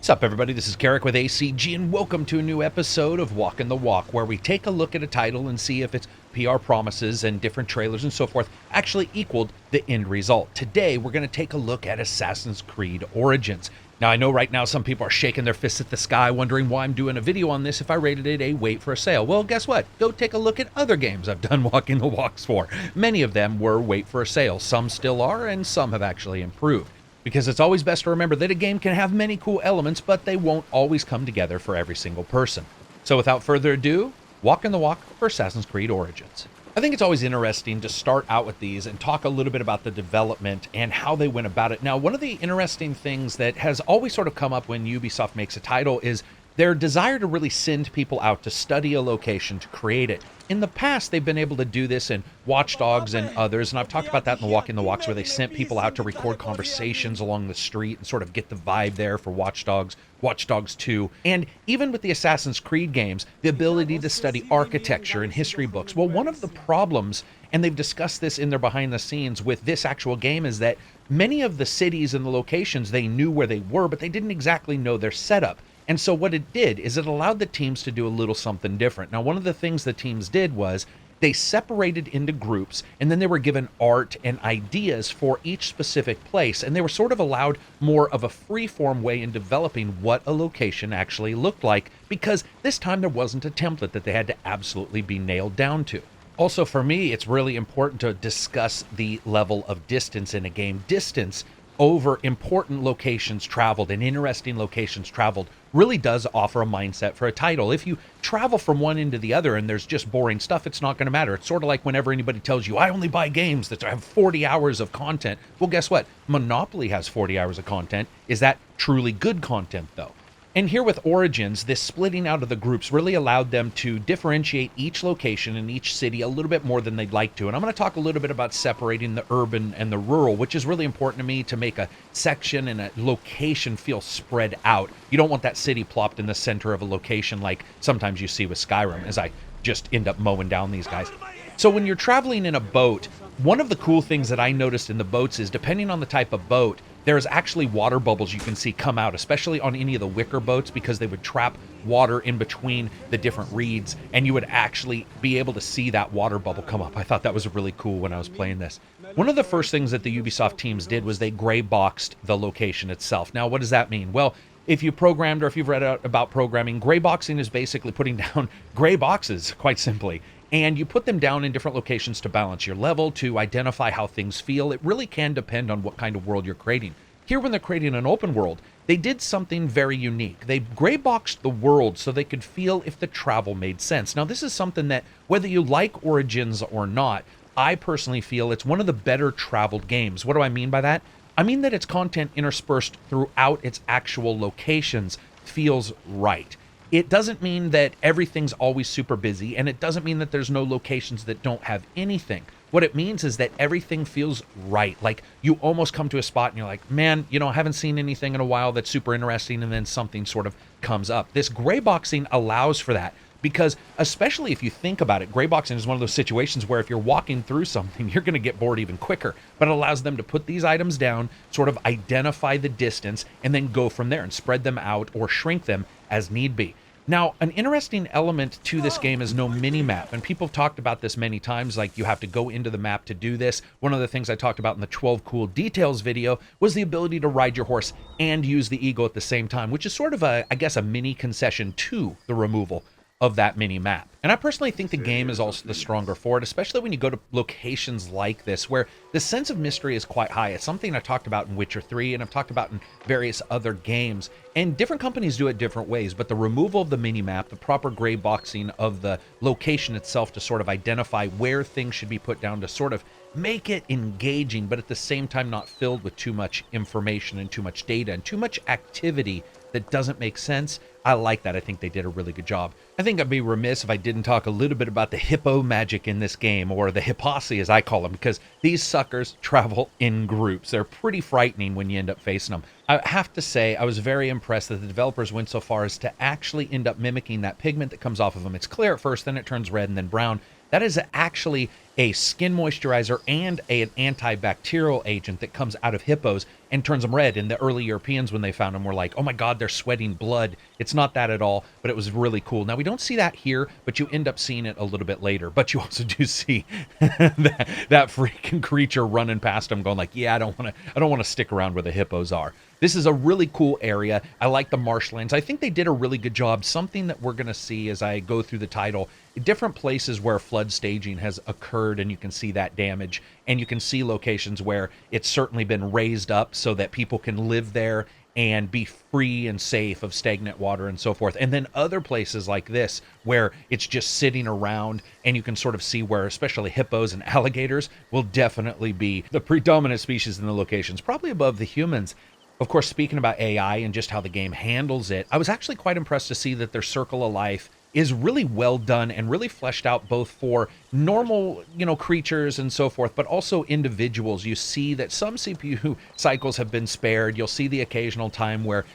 What's up, everybody? This is Karak with ACG, and welcome to a new episode of Walking the Walk, where we take a look at a title and see if its PR promises and different trailers and so forth actually equaled the end result. Today, we're going to take a look at Assassin's Creed Origins. Now, I know right now some people are shaking their fists at the sky, wondering why I'm doing a video on this if I rated it a wait for a sale. Well, guess what? Go take a look at other games I've done Walking the Walks for. Many of them were wait for a sale. Some still are, and some have actually improved. Because it's always best to remember that a game can have many cool elements, but they won't always come together for every single person. So without further ado, Walking the Walk for Assassin's Creed Origins. I think it's always interesting to start out with these and talk a little bit about the development and how they went about it. Now, one of the interesting things that has always sort of come up when Ubisoft makes a title is their desire to really send people out to study a location to create it. In the past, they've been able to do this in Watch Dogs and others, and I've talked about that in the Walking the Walks, where they sent people out to record conversations along the street and sort of get the vibe there for Watch Dogs, Watch Dogs 2, and even with the Assassin's Creed games, the ability to study architecture and history books. Well, one of the problems, and they've discussed this in their behind the scenes with this actual game, is that many of the cities and the locations, they knew where they were, but they didn't exactly know their setup. And so what it did is it allowed the teams to do a little something different. Now, one of the things the teams did was they separated into groups, and then they were given art and ideas for each specific place. And they were sort of allowed more of a free-form way in developing what a location actually looked like, because this time there wasn't a template that they had to absolutely be nailed down to. Also, for me, it's really important to discuss the level of distance in a game. Distance over important locations traveled and interesting locations traveled really does offer a mindset for a title. If you travel from one end to the other and there's just boring stuff, it's not going to matter. It's sort of like whenever anybody tells you, I only buy games that have 40 hours of content. Well, guess what? Monopoly has 40 hours of content. Is that truly good content, though? And here with Origins, this splitting out of the groups really allowed them to differentiate each location and each city a little bit more than they'd like to. And I'm going to talk a little bit about separating the urban and the rural, which is really important to me, to make a section and a location feel spread out. You don't want that city plopped in the center of a location like sometimes you see with Skyrim, as I just end up mowing down these guys. So when you're traveling in a boat, one of the cool things that I noticed in the boats is, depending on the type of boat, there's actually water bubbles you can see come out, especially on any of the wicker boats, because they would trap water in between the different reeds, and you would actually be able to see that water bubble come up. I thought that was really cool when I was playing this. One of the first things that the Ubisoft teams did was they gray boxed the location itself. Now, what does that mean? Well, if you programmed, or if you've read about programming, gray boxing is basically putting down gray boxes, quite simply. And you put them down in different locations to balance your level, to identify how things feel. It really can depend on what kind of world you're creating. Here, when they're creating an open world, they did something very unique. They gray boxed the world so they could feel if the travel made sense. Now, this is something that, whether you like Origins or not, I personally feel it's one of the better traveled games. What do I mean by that? I mean that its content interspersed throughout its actual locations feels right. It doesn't mean that everything's always super busy, and it doesn't mean that there's no locations that don't have anything. What it means is that everything feels right. Like, you almost come to a spot and you're like, man, I haven't seen anything in a while that's super interesting, and then something sort of comes up. This gray boxing allows for that, because especially if you think about it, gray boxing is one of those situations where if you're walking through something, you're going to get bored even quicker. But it allows them to put these items down, sort of identify the distance, and then go from there and spread them out or shrink them as need be. Now, an interesting element to this game is no mini-map, and people have talked about this many times, like you have to go into the map to do this. One of the things I talked about in the 12 Cool Details video was the ability to ride your horse and use the eagle at the same time, which is sort of a mini concession to the removal of that mini map. And I personally think the game is also the stronger for it, especially when you go to locations like this, where the sense of mystery is quite high. It's something I talked about in Witcher 3, and I've talked about in various other games, and different companies do it different ways, but the removal of the mini map, the proper gray boxing of the location itself to sort of identify where things should be put down to sort of make it engaging, but at the same time not filled with too much information and too much data and too much activity that doesn't make sense. I like that. I think they did a really good job. I think I'd be remiss if I didn't talk a little bit about the hippo magic in this game, or the hipposse as I call them, because these suckers travel in groups. They're pretty frightening when you end up facing them. I have to say, I was very impressed that the developers went so far as to actually end up mimicking that pigment that comes off of them. It's clear at first, then it turns red and then brown. That is actually a skin moisturizer and an antibacterial agent that comes out of hippos and turns them red. And the early Europeans, when they found them, were like, oh my God, they're sweating blood. It's not that at all, but it was really cool. Now, we don't see that here, but you end up seeing it a little bit later. But you also do see that freaking creature running past them going like, yeah, I don't want to stick around where the hippos are. This is a really cool area. I like the marshlands. I think they did a really good job. Something that we're going to see as I go through the title, different places where flood staging has occurred, and you can see that damage. And you can see locations where it's certainly been raised up so that people can live there and be free and safe of stagnant water and so forth. And then other places like this where it's just sitting around, and you can sort of see where especially hippos and alligators will definitely be the predominant species in the locations, probably above the humans. Of course, speaking about AI and just how the game handles it, I was actually quite impressed to see that their circle of life is really well done and really fleshed out, both for normal, creatures and so forth, but also individuals. You see that some CPU cycles have been spared. You'll see the occasional time where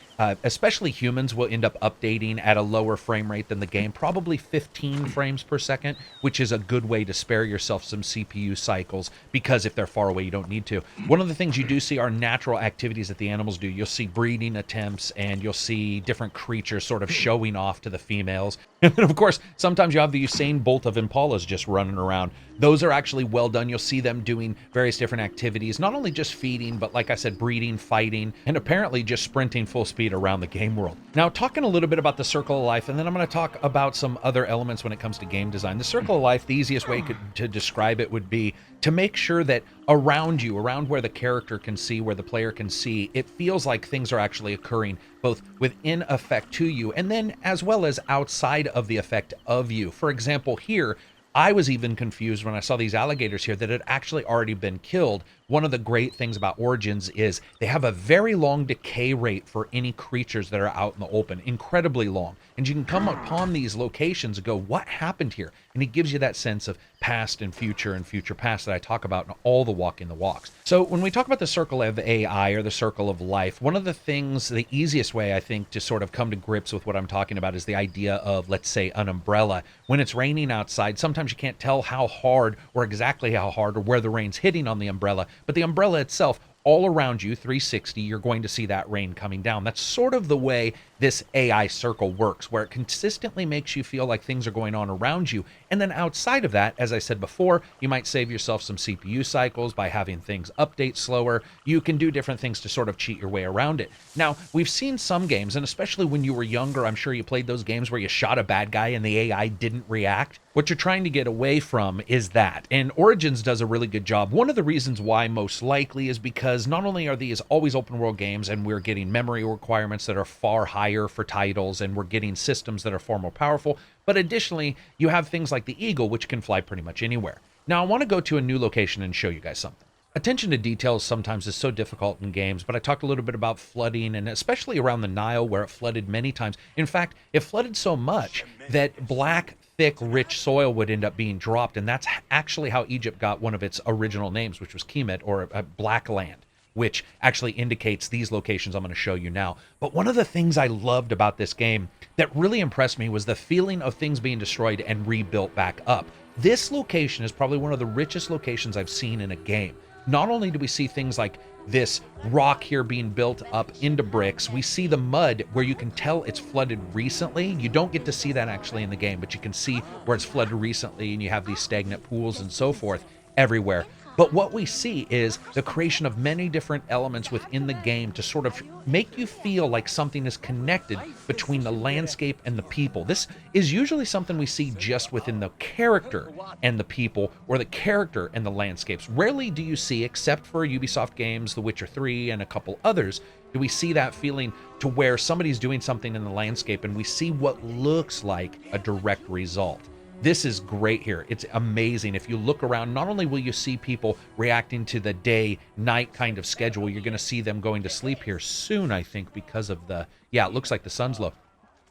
especially humans will end up updating at a lower frame rate than the game, probably 15 frames per second, which is a good way to spare yourself some CPU cycles, because if they're far away, you don't need to. One of the things you do see are natural activities that the animals do. You'll see breeding attempts, and you'll see different creatures sort of showing off to the females. And then, of course, sometimes you have the Usain Bolt of impalas just running around. Those are actually well done. You'll see them doing various different activities, not only just feeding, but like I said, breeding, fighting, and apparently just sprinting full speed around the game world. Now, talking a little bit about the circle of life, and then I'm going to talk about some other elements when it comes to game design. The circle of life, the easiest way to describe it would be to make sure that around you, around where the character can see, where the player can see, it feels like things are actually occurring both within effect to you and then as well as outside of the effect of you. For example, here, I was even confused when I saw these alligators here that had actually already been killed. One of the great things about Origins is they have a very long decay rate for any creatures that are out in the open, incredibly long. And you can come upon these locations and go, what happened here? And it gives you that sense of past and future past that I talk about in all the Walking the Walks. So when we talk about the circle of AI or the circle of life, one of the things, the easiest way I think to sort of come to grips with what I'm talking about is the idea of, let's say, an umbrella. When it's raining outside, sometimes you can't tell how hard or exactly how hard or where the rain's hitting on the umbrella, but the umbrella itself, all around you, 360, you're going to see that rain coming down. That's sort of the way this AI circle works, where it consistently makes you feel like things are going on around you. And then outside of that, as I said before, you might save yourself some CPU cycles by having things update slower. You can do different things to sort of cheat your way around it. Now, we've seen some games, and especially when you were younger, I'm sure you played those games where you shot a bad guy and the AI didn't react. What you're trying to get away from is that. And Origins does a really good job. One of the reasons why, most likely, is because not only are these always open world games and we're getting memory requirements that are far higher for titles, and we're getting systems that are far more powerful, but additionally, you have things like the Eagle, which can fly pretty much anywhere. Now, I want to go to a new location and show you guys something. Attention to details sometimes is so difficult in games, but I talked a little bit about flooding, and especially around the Nile, where it flooded many times. In fact, it flooded so much that black, thick, rich soil would end up being dropped, and that's actually how Egypt got one of its original names, which was Kemet, or Black Land, which actually indicates these locations I'm going to show you now. But one of the things I loved about this game that really impressed me was the feeling of things being destroyed and rebuilt back up. This location is probably one of the richest locations I've seen in a game. Not only do we see things like this rock here being built up into bricks, we see the mud where you can tell it's flooded recently. You don't get to see that actually in the game, but you can see where it's flooded recently, and you have these stagnant pools and so forth everywhere. But what we see is the creation of many different elements within the game to sort of make you feel like something is connected between the landscape and the people. This is usually something we see just within the character and the people, or the character and the landscapes. Rarely do you see, except for Ubisoft games, The Witcher 3 and a couple others, do we see that feeling to where somebody's doing something in the landscape and we see what looks like a direct result. This is great here. It's amazing. If you look around, not only will you see people reacting to the day-night kind of schedule, you're going to see them going to sleep here soon, I think, because of the, yeah, it looks like the sun's low.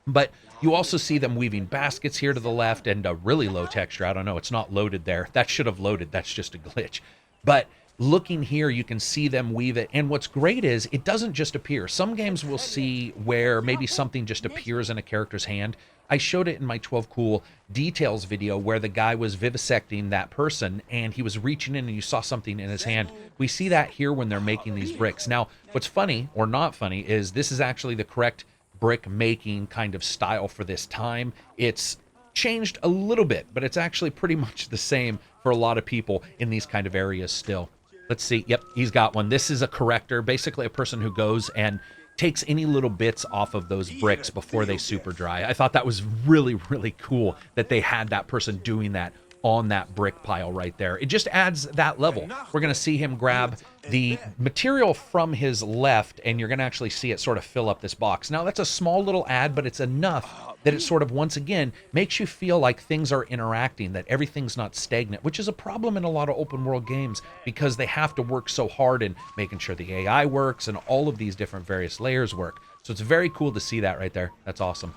But you also see them weaving baskets here to the left, and a really low texture. I don't know. It's not loaded there. That should have loaded. That's just a glitch. But looking here, you can see them weave it. And what's great is it doesn't just appear. Some games will see where maybe something just appears in a character's hand. I showed it in my 12 cool details video where the guy was vivisecting that person and he was reaching in and you saw something in his hand. We see that here when they're making these bricks. Now, what's funny or not funny is this is actually the correct brick making kind of style for this time. It's changed a little bit, but it's actually pretty much the same for a lot of people in these kind of areas still. Let's see. Yep, he's got one. This is a corrector, basically a person who goes and takes any little bits off of those bricks before they super dry. I thought that was really, really cool that they had that person doing that on that brick pile right there. It just adds that level. We're going to see him grab the material from his left, and you're going to actually see it sort of fill up this box. Now, that's a small little ad, but it's enough that it sort of, once again, makes you feel like things are interacting, that everything's not stagnant, which is a problem in a lot of open world games because they have to work so hard in making sure the AI works and all of these different various layers work. So it's very cool to see that right there. That's awesome.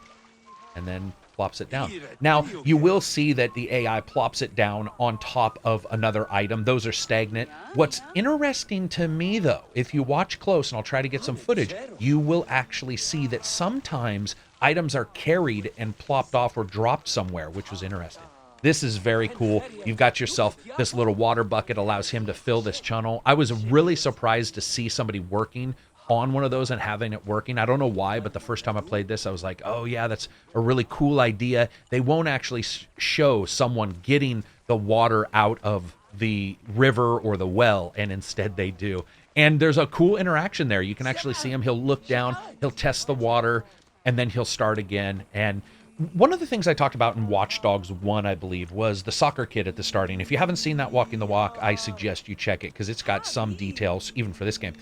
And then plops it down. Now, you will see that the AI plops it down on top of another item. Those are stagnant. What's interesting to me, though, if you watch close, and I'll try to get some footage, you will actually see that sometimes items are carried and plopped off or dropped somewhere, which was interesting. This is very cool. You've got yourself this little water bucket, allows him to fill this channel. I was really surprised to see somebody working on one of those and having it working. I don't know why, but the first time I played this, I was like, oh yeah, that's a really cool idea. They won't actually show someone getting the water out of the river or the well, and instead they do. And there's a cool interaction there. You can actually see him. He'll look down, he'll test the water, and then he'll start again. And one of the things I talked about in Watch Dogs 1, I believe, was the soccer kid at the starting. If you haven't seen that Walking the Walk, I suggest you check it because it's got some details, even for this game.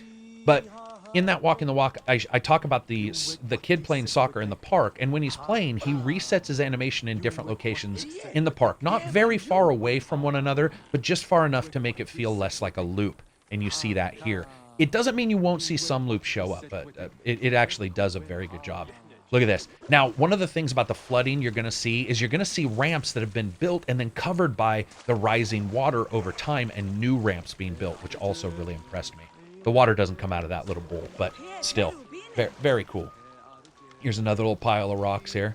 But in that Walking the Walk, I talk about the kid playing soccer in the park, and when he's playing, he resets his animation in different locations in the park. Not very far away from one another, but just far enough to make it feel less like a loop, and you see that here. It doesn't mean you won't see some loops show up, but it actually does a very good job. Look at this. Now, one of the things about the flooding you're going to see is you're going to see ramps that have been built and then covered by the rising water over time and new ramps being built, which also really impressed me. The water doesn't come out of that little bowl, but still, very, very cool. Here's another little pile of rocks here.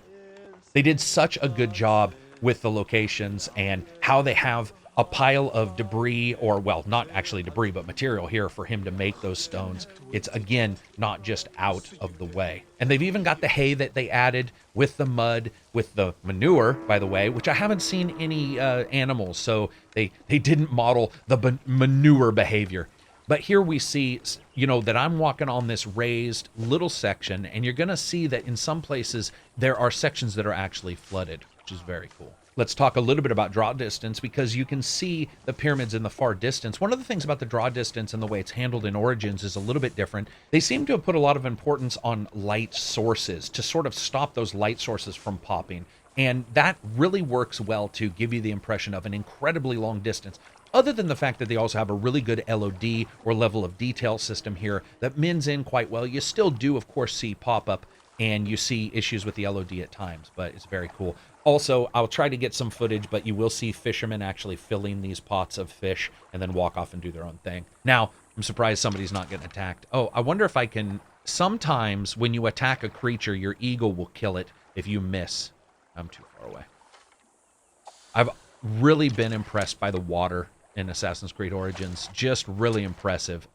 They did such a good job with the locations and how they have a pile of debris, or, well, not actually debris, but material here for him to make those stones. It's, again, not just out of the way. And they've even got the hay that they added with the mud, with the manure, by the way, which I haven't seen any animals, so they didn't model the manure behavior. But here we see, you know, that I'm walking on this raised little section, and you're going to see that in some places there are sections that are actually flooded, which is very cool. Let's talk a little bit about draw distance, because you can see the pyramids in the far distance. One of the things about the draw distance and the way it's handled in Origins is a little bit different. They seem to have put a lot of importance on light sources to sort of stop those light sources from popping. And that really works well to give you the impression of an incredibly long distance. Other than the fact that they also have a really good LOD or level of detail system here that mins in quite well. You still do, of course, see pop-up and you see issues with the LOD at times, but it's very cool. Also, I'll try to get some footage, but you will see fishermen actually filling these pots of fish and then walk off and do their own thing. Now, I'm surprised somebody's not getting attacked. Oh, I wonder if I can... Sometimes when you attack a creature, your eagle will kill it if you miss. I'm too far away. I've really been impressed by the water in Assassin's Creed Origins. Just really impressive.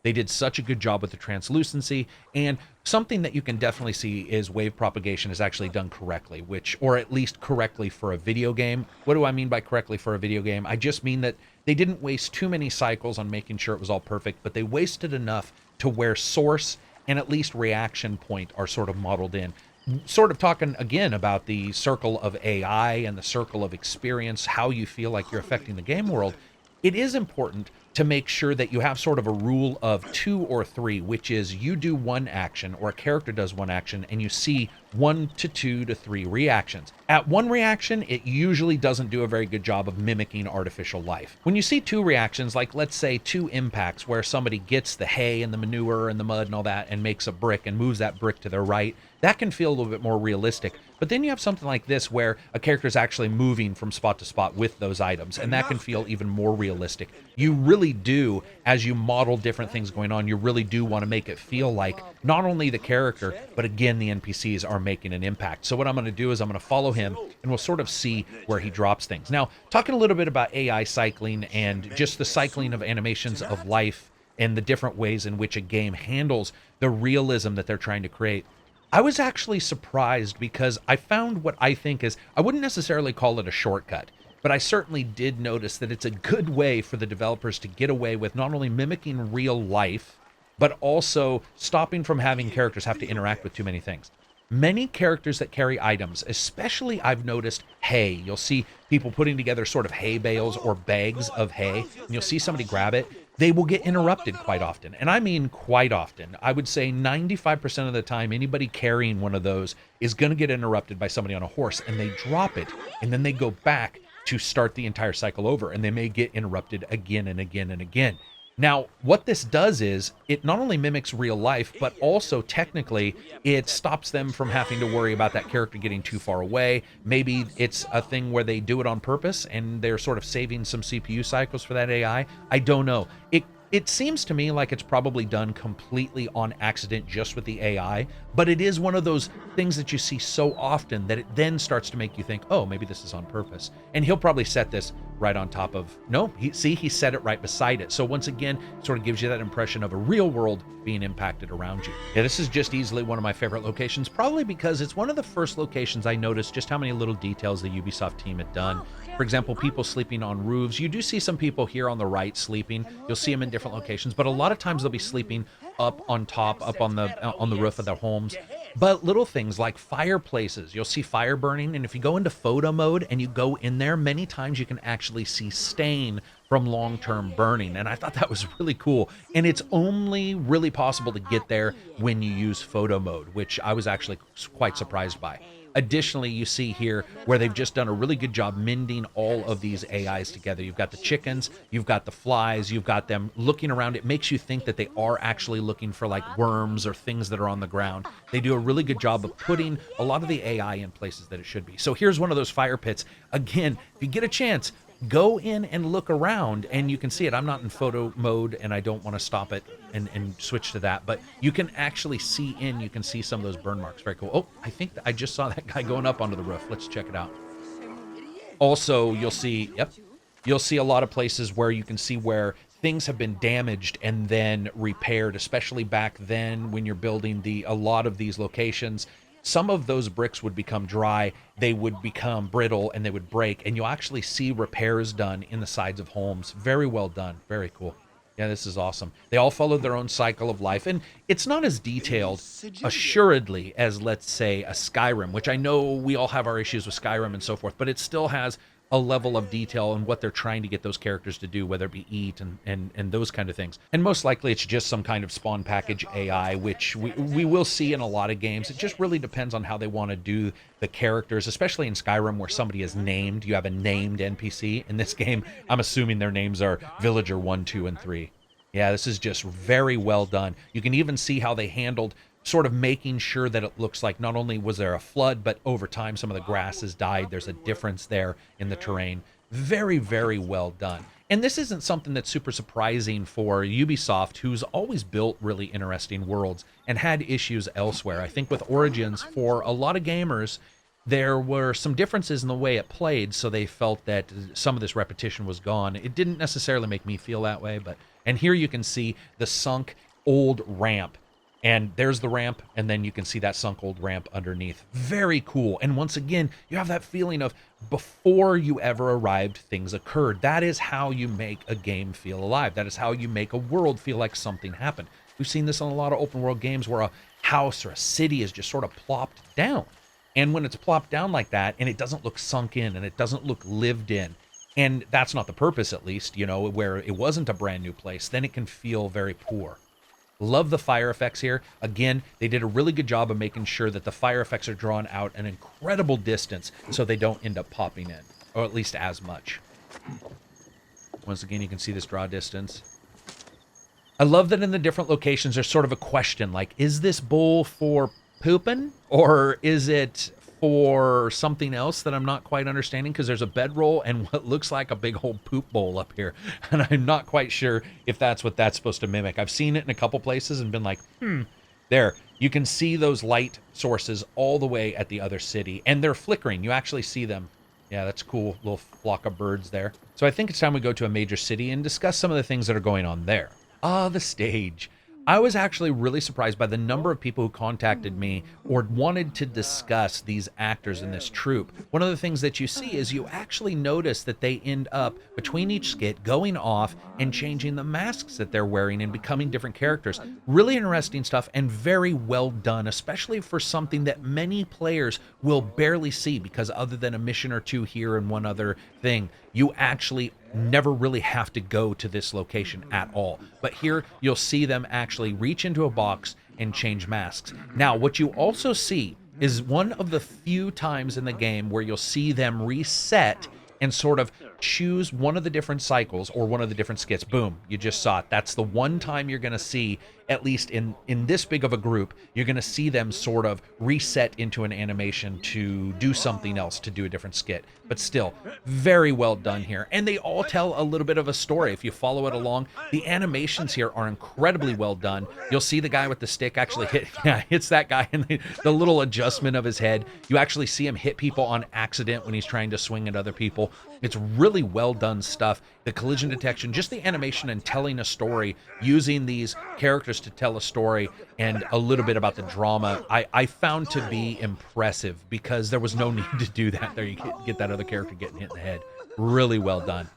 They did such a good job with the translucency, and something that you can definitely see is wave propagation is actually done correctly, or at least correctly for a video game. What do I mean by correctly for a video game? I just mean that they didn't waste too many cycles on making sure it was all perfect, but they wasted enough to where source and at least reaction point are sort of modeled in. Sort of talking again about the circle of AI and the circle of experience, how you feel like you're affecting the game world. It is important to make sure that you have sort of a rule of 2 or 3, which is you do one action or a character does one action and you see 1 to 2 to 3 reactions. At one reaction, it usually doesn't do a very good job of mimicking artificial life. When you see two reactions, like let's say two impacts where somebody gets the hay and the manure and the mud and all that and makes a brick and moves that brick to their right, that can feel a little bit more realistic. But then you have something like this where a character is actually moving from spot to spot with those items, and that can feel even more realistic. You really do, as you model different things going on, you really do want to make it feel like not only the character, but again, the NPCs are making an impact. So what I'm going to do is I'm going to follow him, and we'll sort of see where he drops things. Now, talking a little bit about AI cycling and just the cycling of animations of life and the different ways in which a game handles the realism that they're trying to create. I was actually surprised because I found what I think is, I wouldn't necessarily call it a shortcut, but I certainly did notice that it's a good way for the developers to get away with not only mimicking real life, but also stopping from having characters have to interact with too many things. Many characters that carry items, especially I've noticed hay, you'll see people putting together sort of hay bales or bags of hay, and you'll see somebody grab it. They will get interrupted quite often. And I mean quite often. I would say 95% of the time, anybody carrying one of those is going to get interrupted by somebody on a horse, and they drop it, and then they go back to start the entire cycle over, and they may get interrupted again and again and again. Now, what this does is it not only mimics real life, but also technically it stops them from having to worry about that character getting too far away. Maybe it's a thing where they do it on purpose and they're sort of saving some CPU cycles for that AI. I don't know. It seems to me like it's probably done completely on accident just with the AI, but it is one of those things that you see so often that it then starts to make you think, oh, maybe this is on purpose. And he'll probably set this right on top of, no, he set it right beside it. So once again, sort of gives you that impression of a real world being impacted around you. Yeah, this is just easily one of my favorite locations, probably because it's one of the first locations I noticed just how many little details the Ubisoft team had done. For example, people sleeping on roofs. You do see some people here on the right sleeping. You'll see them in different locations, but a lot of times they'll be sleeping up on top, up on the roof of their homes. But little things like fireplaces, you'll see fire burning, and if you go into photo mode and you go in there, many times you can actually see stain from long-term burning, and I thought that was really cool. And it's only really possible to get there when you use photo mode, which I was actually quite surprised by. Additionally, you see here where they've just done a really good job mending all of these AIs together. You've got the chickens, you've got the flies, you've got them looking around. It makes you think that they are actually looking for like worms or things that are on the ground. They do a really good job of putting a lot of the AI in places that it should be. So here's one of those fire pits. Again, if you get a chance, go in and look around and you can see it. I'm not in photo mode and I don't want to stop it and switch to that, but you can actually see in, you can see some of those burn marks. Very cool. Oh, I think I just saw that guy going up onto the roof. Let's check it out. Also, you'll see, you'll see a lot of places where you can see where things have been damaged and then repaired, especially back then when you're building a lot of these locations. Some of those bricks would become dry, they would become brittle, and they would break, and you'll actually see repairs done in the sides of homes. Very well done. Very cool. Yeah, this is awesome. They all follow their own cycle of life, and it's not as detailed, assuredly, as, let's say, a Skyrim, which I know we all have our issues with Skyrim and so forth, but it still has a level of detail in what they're trying to get those characters to do, whether it be eat and those kind of things. And most likely it's just some kind of spawn package AI, which we will see in a lot of games. It just really depends on how they want to do the characters, especially in Skyrim where somebody is named. You have a named NPC. In this game, I'm assuming their names are Villager 1, 2, and 3. Yeah, this is just very well done. You can even see how they handled sort of making sure that it looks like not only was there a flood, but over time some of the grass has died. There's a difference there in the terrain. Very, very well done. And this isn't something that's super surprising for Ubisoft, who's always built really interesting worlds and had issues elsewhere. I think with Origins, for a lot of gamers, there were some differences in the way it played, so they felt that some of this repetition was gone. It didn't necessarily make me feel that way, and here you can see the sunk old ramp. And there's the ramp, and then you can see that sunk old ramp underneath. Very cool. And once again, you have that feeling of before you ever arrived, things occurred. That is how you make a game feel alive. That is how you make a world feel like something happened. We've seen this in a lot of open world games where a house or a city is just sort of plopped down. And when it's plopped down like that, and it doesn't look sunk in, and it doesn't look lived in, and that's not the purpose, at least, where it wasn't a brand new place, then it can feel very poor. Love the fire effects here. Again, they did a really good job of making sure that the fire effects are drawn out an incredible distance so they don't end up popping in, or at least as much. Once again, you can see this draw distance. I love that in the different locations, there's sort of a question, like, is this bowl for pooping, or is it for something else that I'm not quite understanding? Because there's a bedroll and what looks like a big old poop bowl up here, and I'm not quite sure if that's what that's supposed to mimic. I've seen it in a couple places and been like, there. You can see those light sources all the way at the other city, and they're flickering. You actually see them. Yeah, that's cool. Little flock of birds there. So I think it's time we go to a major city and discuss some of the things that are going on there. The stage. I was actually really surprised by the number of people who contacted me or wanted to discuss these actors in this troupe. One of the things that you see is you actually notice that they end up, between each skit, going off and changing the masks that they're wearing and becoming different characters. Really interesting stuff and very well done, especially for something that many players will barely see, because other than a mission or two here and one other thing, you actually never really have to go to this location at all. But here you'll see them actually reach into a box and change masks. Now, what you also see is one of the few times in the game where you'll see them reset and sort of choose one of the different cycles or one of the different skits. Boom, you just saw it. That's the one time you're going to see, at least in this big of a group, you're going to see them sort of reset into an animation to do something else, to do a different skit. But still, very well done here. And they all tell a little bit of a story if you follow it along. The animations here are incredibly well done. You'll see the guy with the stick actually hits that guy, and the little adjustment of his head. You actually see him hit people on accident when he's trying to swing at other people. It's really well done stuff. The collision detection, just the animation and telling a story, using these characters to tell a story, and a little bit about the drama, I found to be impressive, because there was no need to do that. There you get that other character getting hit in the head. Really well done.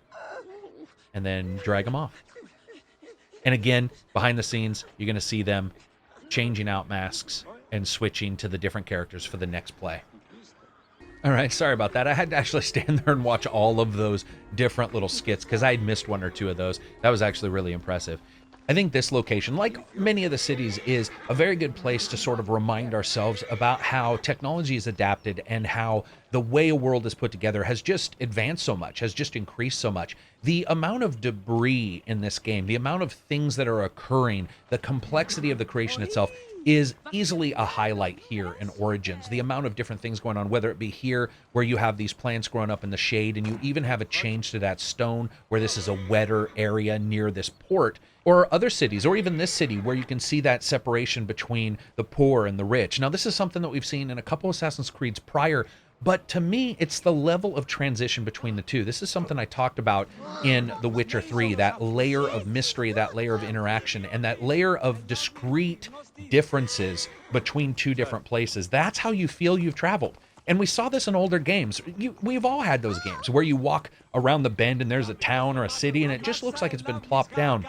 And then drag them off. And again, behind the scenes, you're going to see them changing out masks and switching to the different characters for the next play. All right, sorry about that. I had to actually stand there and watch all of those different little skits because I had missed one or two of those. That was actually really impressive. I think this location, like many of the cities, is a very good place to sort of remind ourselves about how technology is adapted and how the way a world is put together has just advanced so much, has just increased so much. The amount of debris in this game, the amount of things that are occurring, the complexity of the creation itself is easily a highlight here in Origins. The amount of different things going on, whether it be here where you have these plants growing up in the shade and you even have a change to that stone where this is a wetter area near this port, or other cities, or even this city where you can see that separation between the poor and the rich. Now, this is something that we've seen in a couple of Assassin's Creeds prior, but to me, it's the level of transition between the two. This is something I talked about in The Witcher 3, that layer of mystery, that layer of interaction, and that layer of discrete differences between two different places. That's how you feel you've traveled. And we saw this in older games. We've all had those games where you walk around the bend and there's a town or a city and it just looks like it's been plopped down.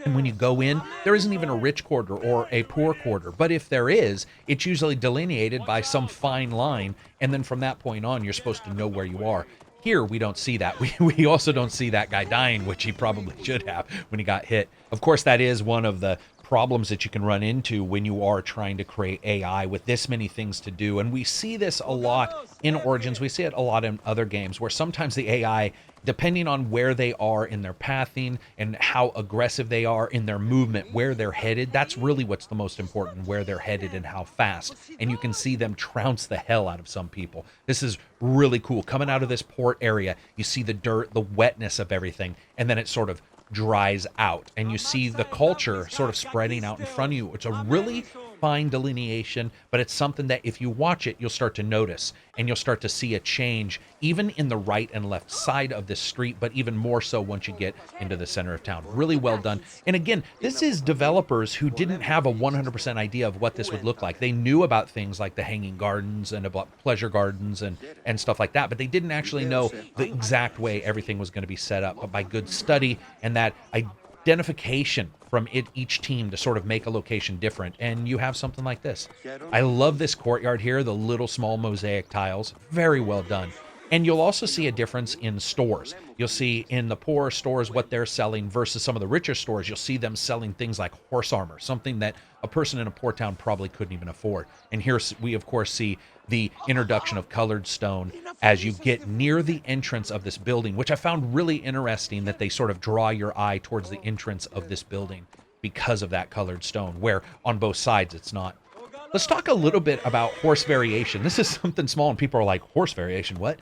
And when you go in, there isn't even a rich quarter or a poor quarter. But if there is, it's usually delineated by some fine line. And then from that point on, you're supposed to know where you are. Here, we don't see that. We also don't see that guy dying, which he probably should have when he got hit. Of course, that is one of the problems that you can run into when you are trying to create AI with this many things to do. And we see this a lot in Origins. We see it a lot in other games where sometimes the AI, depending on where they are in their pathing and how aggressive they are in their movement, where they're headed, that's really what's the most important, where they're headed and how fast. And you can see them trounce the hell out of some people. This is really cool. Coming out of this port area, you see the dirt, the wetness of everything, and then it sort of dries out and you see the culture sort of spreading out in front of you. It's a really fine delineation, but it's something that if you watch it, you'll start to notice and you'll start to see a change even in the right and left side of this street, but even more so once you get into the center of town. Really well done. And again, this is developers who didn't have a 100% idea of what this would look like. They knew about things like the hanging gardens and about pleasure gardens and stuff like that, but they didn't actually know the exact way everything was going to be set up. But by good study and that identification from each team to sort of make a location different, and you have something like this. I love this courtyard here, the little small mosaic tiles, very well done. And you'll also see a difference in stores. You'll see in the poorer stores what they're selling versus some of the richer stores. You'll see them selling things like horse armor, something that a person in a poor town probably couldn't even afford. And here we, of course, see the introduction of colored stone as you get near the entrance of this building, which I found really interesting that they sort of draw your eye towards the entrance of this building because of that colored stone, where on both sides it's not. Let's talk a little bit about horse variation. This is something small, and people are like, horse variation, what?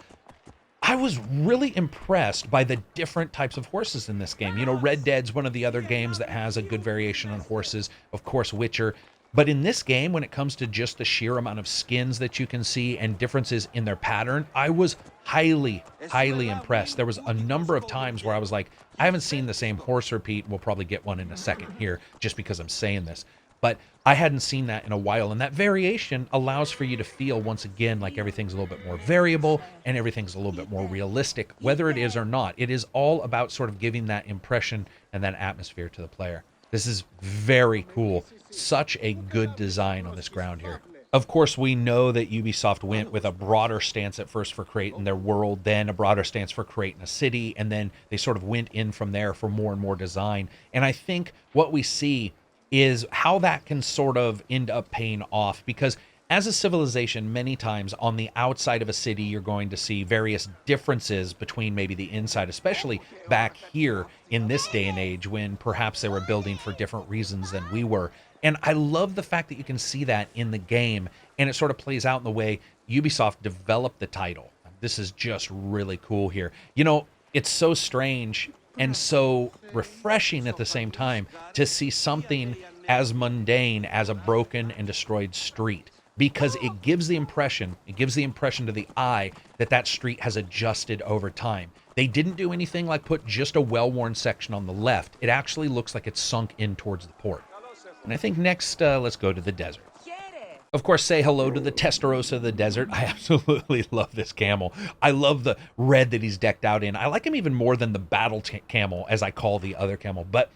I was really impressed by the different types of horses in this game. You know, Red Dead's one of the other games that has a good variation on horses. Of course, Witcher. But in this game, when it comes to just the sheer amount of skins that you can see and differences in their pattern, I was highly, highly impressed. There was a number of times where I was like, I haven't seen the same horse repeat. We'll probably get one in a second here, just because I'm saying this. But I hadn't seen that in a while, and that variation allows for you to feel, once again, like everything's a little bit more variable and everything's a little bit more realistic, whether it is or not. It is all about sort of giving that impression and that atmosphere to the player. This is very cool. Such a good design on this ground here. Of course, we know that Ubisoft went with a broader stance at first for creating their world, then a broader stance for creating a city, and then they sort of went in from there for more and more design. And I think what we see is how that can sort of end up paying off, because as a civilization, many times on the outside of a city, you're going to see various differences between maybe the inside, especially back here in this day and age when perhaps they were building for different reasons than we were. And I love the fact that you can see that in the game, and it sort of plays out in the way Ubisoft developed the title. This is just really cool here. You know, it's so strange and so refreshing at the same time to see something as mundane as a broken and destroyed street, because it gives the impression to the eye that that street has adjusted over time. They didn't do anything like put just a well-worn section on the left. It actually looks like it's sunk in towards the port. And I think next, let's go to the desert. Of course, say hello to the Testarossa of the desert. I absolutely love this camel. I love the red that he's decked out in. I like him even more than the battle camel, as I call the other camel. But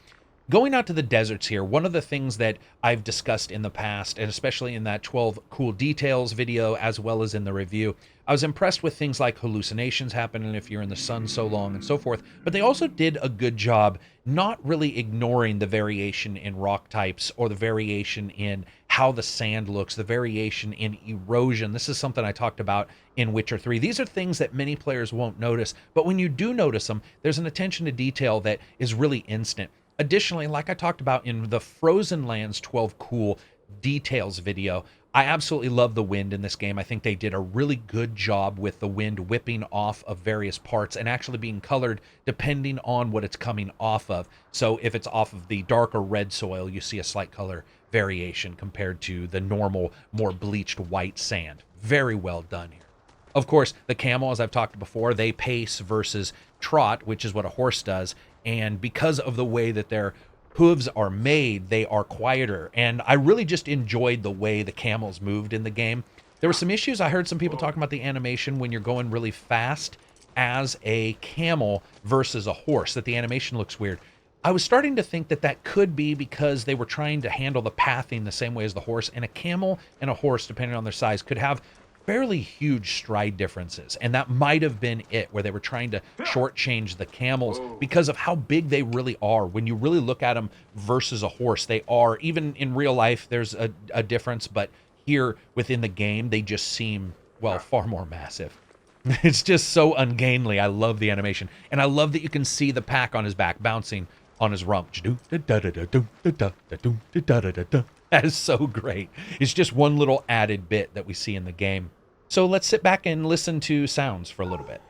going out to the deserts here, one of the things that I've discussed in the past, and especially in that 12 cool details video, as well as in the review, I was impressed with things like hallucinations happening if you're in the sun so long and so forth. But they also did a good job not really ignoring the variation in rock types or the variation in how the sand looks, the variation in erosion. This is something I talked about in Witcher 3. These are things that many players won't notice, but when you do notice them, there's an attention to detail that is really instant. Additionally, like I talked about in the Frozen Lands 12 cool details video, I absolutely love the wind in this game. I think they did a really good job with the wind whipping off of various parts and actually being colored depending on what it's coming off of. So if it's off of the darker red soil, you see a slight color variation compared to the normal, more bleached white sand. Very well done here. Of course, the camel, as I've talked before, they pace versus trot, which is what a horse does. And because of the way that their hooves are made, they are quieter. And I really just enjoyed the way the camels moved in the game. There were some issues. I heard some people talking about the animation when you're going really fast as a camel versus a horse, that the animation looks weird. I was starting to think that that could be because they were trying to handle the pathing the same way as the horse, and a camel and a horse, depending on their size, could have fairly huge stride differences, and that might have been it, where they were trying to shortchange the camels because of how big they really are. When you really look at them versus a horse, they are, even in real life, there's a difference, but here within the game, they just seem, well, far more massive. It's just so ungainly. I love the animation, and I love that you can see the pack on his back bouncing on his rump. That is so great. It's just one little added bit that we see in the game. So let's sit back and listen to sounds for a little bit.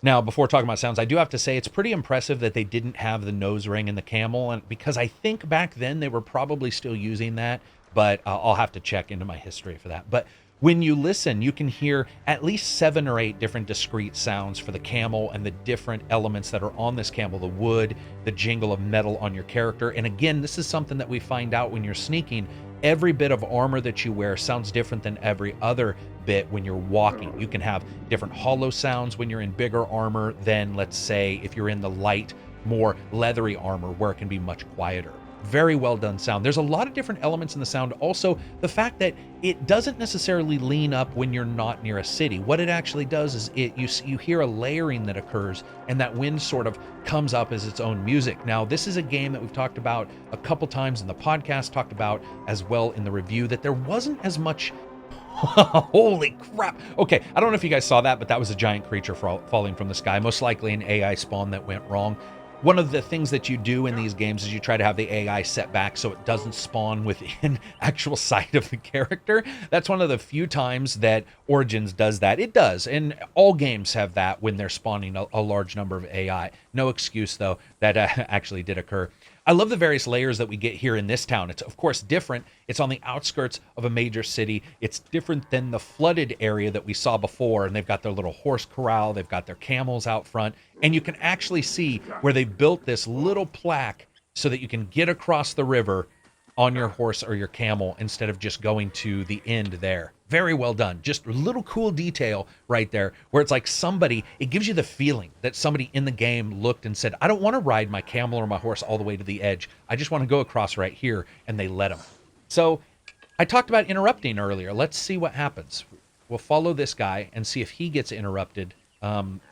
Now, before talking about sounds, I do have to say it's pretty impressive that they didn't have the nose ring in the camel, and because I think back then they were probably still using that, but I'll have to check into my history for that. But When you listen, you can hear at least 7 or 8 different discrete sounds for the camel and the different elements that are on this camel, the wood, the jingle of metal on your character. And again, this is something that we find out when you're sneaking. Every bit of armor that you wear sounds different than every other bit when you're walking. You can have different hollow sounds when you're in bigger armor than, let's say, if you're in the light, more leathery armor where it can be much quieter. Very well done sound. There's a lot of different elements in the sound. Also, the fact that it doesn't necessarily lean up when you're not near a city. What it actually does is you hear a layering that occurs, and that wind sort of comes up as its own music. Now, this is a game that we've talked about a couple times in the podcast, talked about as well in the review, that there wasn't as much. Holy crap. Okay, I don't know if you guys saw that, but that was a giant creature falling from the sky, most likely an AI spawn that went wrong. One of the things that you do in these games is you try to have the AI set back so it doesn't spawn within actual sight of the character. That's one of the few times that Origins does that. It does, and all games have that when they're spawning a large number of AI. No excuse, though, that actually did occur. I love the various layers that we get here in this town. It's, of course, different. It's on the outskirts of a major city. It's different than the flooded area that we saw before, and they've got their little horse corral. They've got their camels out front, and you can actually see where they built this little plaque so that you can get across the river on your horse or your camel instead of just going to the end there. Very well done. Just a little cool detail right there where it's like somebody, it gives you the feeling that somebody in the game looked and said, I don't want to ride my camel or my horse all the way to the edge. I just want to go across right here, and they let them. So I talked about interrupting earlier. Let's see what happens. We'll follow this guy and see if he gets interrupted.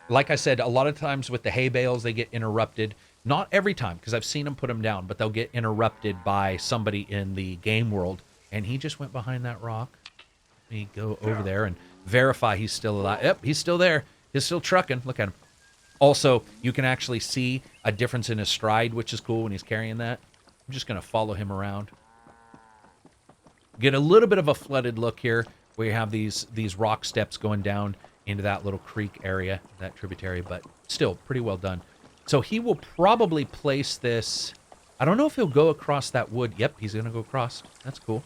Like I said, a lot of times with the hay bales, they get interrupted. Not every time, because I've seen them put them down, but they'll get interrupted by somebody in the game world. And he just went behind that rock. Let me go over there and verify he's still alive. Yep, he's still there. He's still trucking. Look at him. Also, you can actually see a difference in his stride, which is cool when he's carrying that. I'm just going to follow him around. Get a little bit of a flooded look here, where you have these rock steps going down into that little creek area, that tributary, but still pretty well done. So he will probably place this. I don't know if he'll go across that wood. Yep, he's going to go across. That's cool.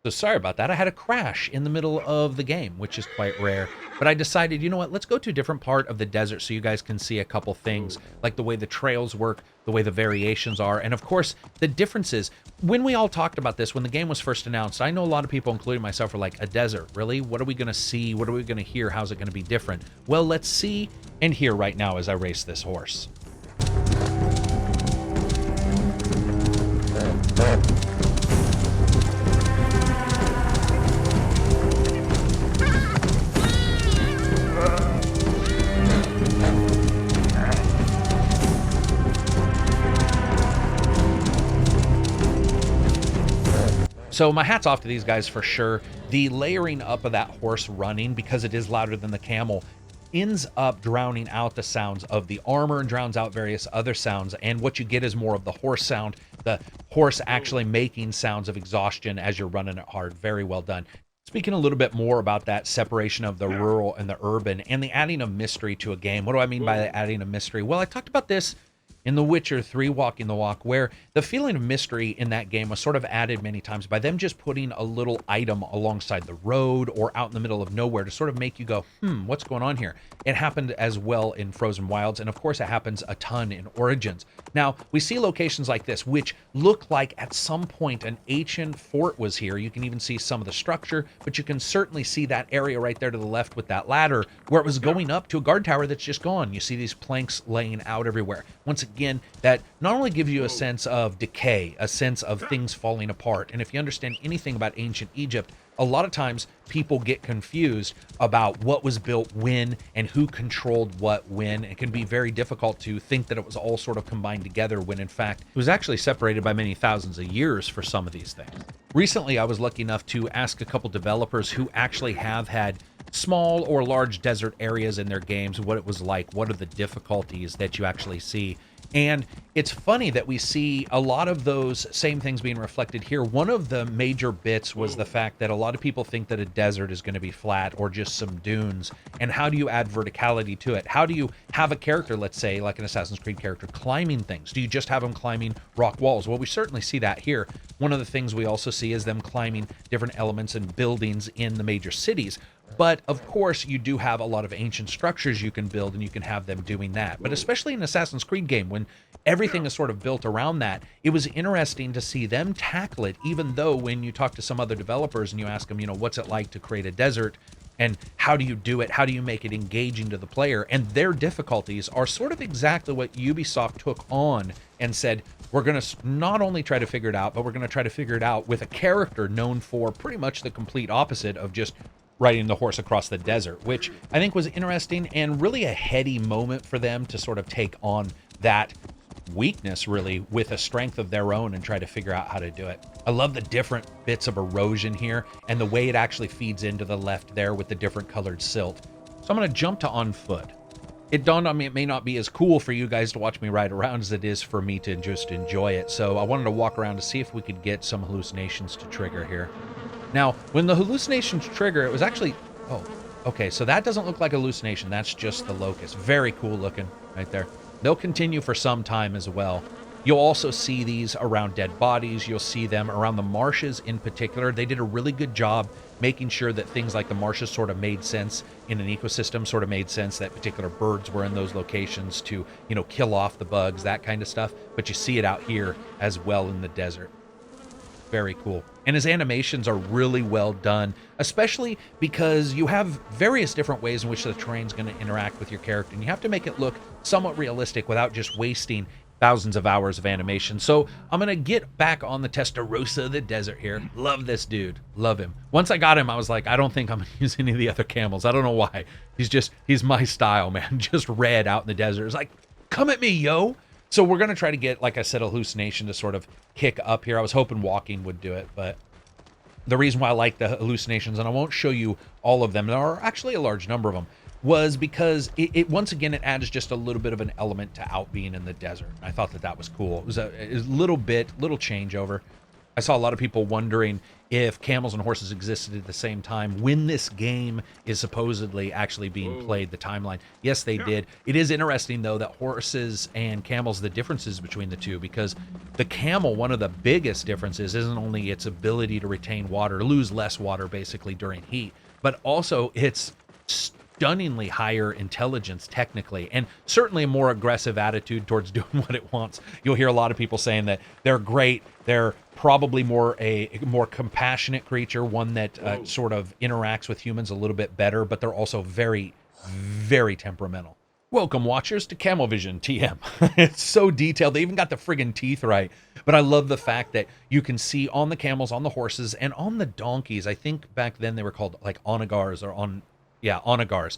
So sorry about that. I had a crash in the middle of the game, which is quite rare. But I decided, you know what, let's go to a different part of the desert so you guys can see a couple things, like the way the trails work, the way the variations are, and of course, the differences. When we all talked about this, when the game was first announced, I know a lot of people, including myself, were like, a desert? Really? What are we going to see? What are we going to hear? How's it going to be different? Well, let's see and hear right now as I race this horse. So my hat's off to these guys for sure. The layering up of that horse running, because it is louder than the camel, ends up drowning out the sounds of the armor and drowns out various other sounds. And what you get is more of the horse sound, the horse actually making sounds of exhaustion as you're running it hard. Very well done. Speaking a little bit more about that separation of the rural and the urban and the adding of mystery to a game. What do I mean by the adding of mystery? Well, I talked about this in The Witcher 3 Walking the Walk, where the feeling of mystery in that game was sort of added many times by them just putting a little item alongside the road or out in the middle of nowhere to sort of make you go, what's going on here? It happened as well in Frozen Wilds, and of course it happens a ton in Origins. Now, we see locations like this, which look like at some point an ancient fort was here. You can even see some of the structure, but you can certainly see that area right there to the left with that ladder where it was going up to a guard tower that's just gone. You see these planks laying out everywhere. Once again, that not only gives you a sense of decay, a sense of things falling apart, and if you understand anything about ancient Egypt, a lot of times people get confused about what was built when and who controlled what when. It can be very difficult to think that it was all sort of combined together when in fact it was actually separated by many thousands of years for some of these things. Recently, I was lucky enough to ask a couple developers who actually have had small or large desert areas in their games, what it was like, what are the difficulties that you actually see. And it's funny that we see a lot of those same things being reflected here. One of the major bits was the fact that a lot of people think that a desert is going to be flat or just some dunes. And how do you add verticality to it? How do you have a character, let's say, like an Assassin's Creed character, climbing things? Do you just have them climbing rock walls? Well, we certainly see that here. One of the things we also see is them climbing different elements and buildings in the major cities. But of course, you do have a lot of ancient structures you can build, and you can have them doing that. But especially in an Assassin's Creed game, when everything is sort of built around that, it was interesting to see them tackle it, even though when you talk to some other developers and you ask them, what's it like to create a desert? And how do you do it? How do you make it engaging to the player? And their difficulties are sort of exactly what Ubisoft took on and said, we're going to not only try to figure it out, but we're going to try to figure it out with a character known for pretty much the complete opposite of just riding the horse across the desert, which I think was interesting and really a heady moment for them to sort of take on that weakness really with a strength of their own and try to figure out how to do it. I love the different bits of erosion here and the way it actually feeds into the left there with the different colored silt. So I'm going to jump to on foot. It dawned on me it may not be as cool for you guys to watch me ride around as it is for me to just enjoy it. So I wanted to walk around to see if we could get some hallucinations to trigger here. Now, when the hallucinations trigger, it was actually... Oh, okay, so that doesn't look like a hallucination. That's just the locust. Very cool looking right there. They'll continue for some time as well. You'll also see these around dead bodies. You'll see them around the marshes in particular. They did a really good job making sure that things like the marshes sort of made sense in an ecosystem, sort of made sense that particular birds were in those locations to, kill off the bugs, that kind of stuff. But you see it out here as well in the desert. Very cool. And his animations are really well done, especially because you have various different ways in which the terrain's going to interact with your character, and you have to make it look somewhat realistic without just wasting thousands of hours of animation. So I'm going to get back on the Testarossa of the desert here. Love this dude. Love him. Once I got him, I was like, I don't think I'm going to use any of the other camels. I don't know why. He's my style, man. Just red out in the desert. It's like, come at me, yo. So we're going to try to get, like I said, a hallucination to sort of kick up here. I was hoping walking would do it, but the reason why I like the hallucinations, and I won't show you all of them, there are actually a large number of them, was because it once again, it adds just a little bit of an element to out being in the desert. I thought that was cool. It was a little changeover. I saw a lot of people wondering if camels and horses existed at the same time when this game is supposedly actually being played, the timeline. Yes, they did. It is interesting, though, that horses and camels, the differences between the two, because the camel, one of the biggest differences isn't only its ability to retain water, lose less water basically during heat, but also its stunningly higher intelligence technically, and certainly a more aggressive attitude towards doing what it wants. You'll hear a lot of people saying that they're great, they're probably a more compassionate creature, one that sort of interacts with humans a little bit better, but they're also very, very temperamental. Welcome, watchers, to Camel Vision TM. It's so detailed. They even got the friggin' teeth right. But I love the fact that you can see on the camels, on the horses, and on the donkeys. I think back then they were called like onagars or onagars.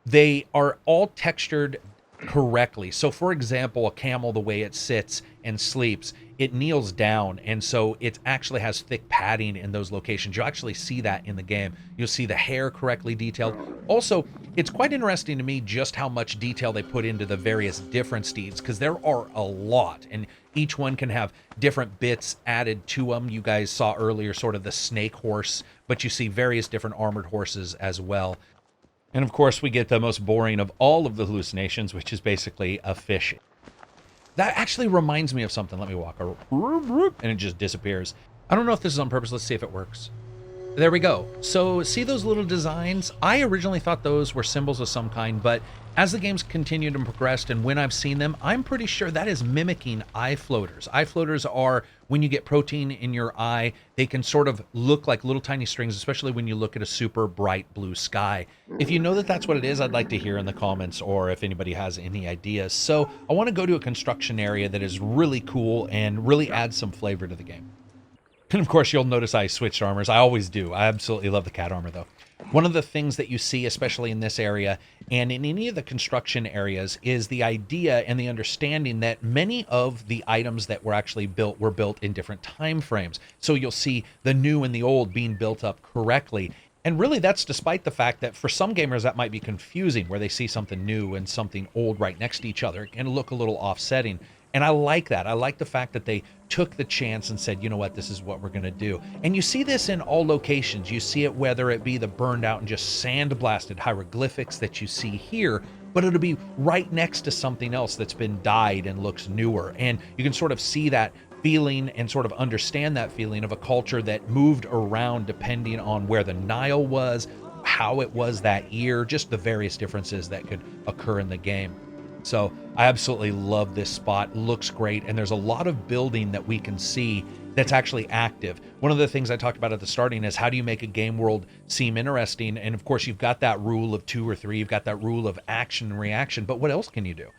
They are all textured correctly. So for example, a camel, the way it sits and sleeps, it kneels down, and so it actually has thick padding in those locations. You'll actually see that in the game. You'll see the hair correctly detailed. Also, it's quite interesting to me just how much detail they put into the various different steeds, because there are a lot, and each one can have different bits added to them. You guys saw earlier sort of the snake horse, but you see various different armored horses as well. And of course, we get the most boring of all of the hallucinations, which is basically a fish. That actually reminds me of something. Let me walk around, and it just disappears. I don't know if this is on purpose. Let's see if it works. There we go. So see those little designs? I originally thought those were symbols of some kind, but as the game's continued and progressed, and when I've seen them, I'm pretty sure that is mimicking eye floaters. Eye floaters are when you get protein in your eye, they can sort of look like little tiny strings, especially when you look at a super bright blue sky. If you know that that's what it is, I'd like to hear in the comments, or if anybody has any ideas. So I want to go to a construction area that is really cool and really adds some flavor to the game. And of course, you'll notice I switched armors. I always do. I absolutely love the cat armor, though. One of the things that you see, especially in this area and in any of the construction areas, is the idea and the understanding that many of the items that were actually built were built in different time frames. So you'll see the new and the old being built up correctly. And really, that's despite the fact that for some gamers that might be confusing, where they see something new and something old right next to each other. It can look a little offsetting. And I like that. I like the fact that they took the chance and said, you know what, this is what we're going to do. And you see this in all locations. You see it whether it be the burned out and just sandblasted hieroglyphics that you see here, but it'll be right next to something else that's been dyed and looks newer. And you can sort of see that feeling and sort of understand that feeling of a culture that moved around depending on where the Nile was, how it was that year, just the various differences that could occur in the game. So I absolutely love this spot. Looks great. And there's a lot of building that we can see that's actually active. One of the things I talked about at the starting is how do you make a game world seem interesting? And of course, you've got that rule of 2 or 3. You've got that rule of action and reaction. But what else can you do?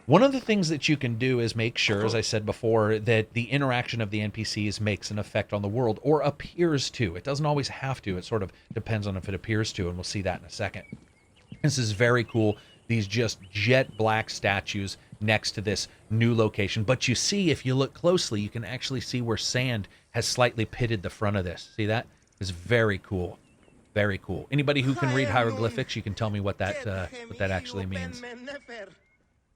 One of the things that you can do is make sure, as I said before, that the interaction of the NPCs makes an effect on the world, or appears to. It doesn't always have to. It sort of depends on if it appears to, and we'll see that in a second. This is very cool. These just jet black statues next to this new location. But you see, if you look closely, you can actually see where sand has slightly pitted the front of this. See that? It's very cool. Very cool. Anybody who can read hieroglyphics, you can tell me what that actually means.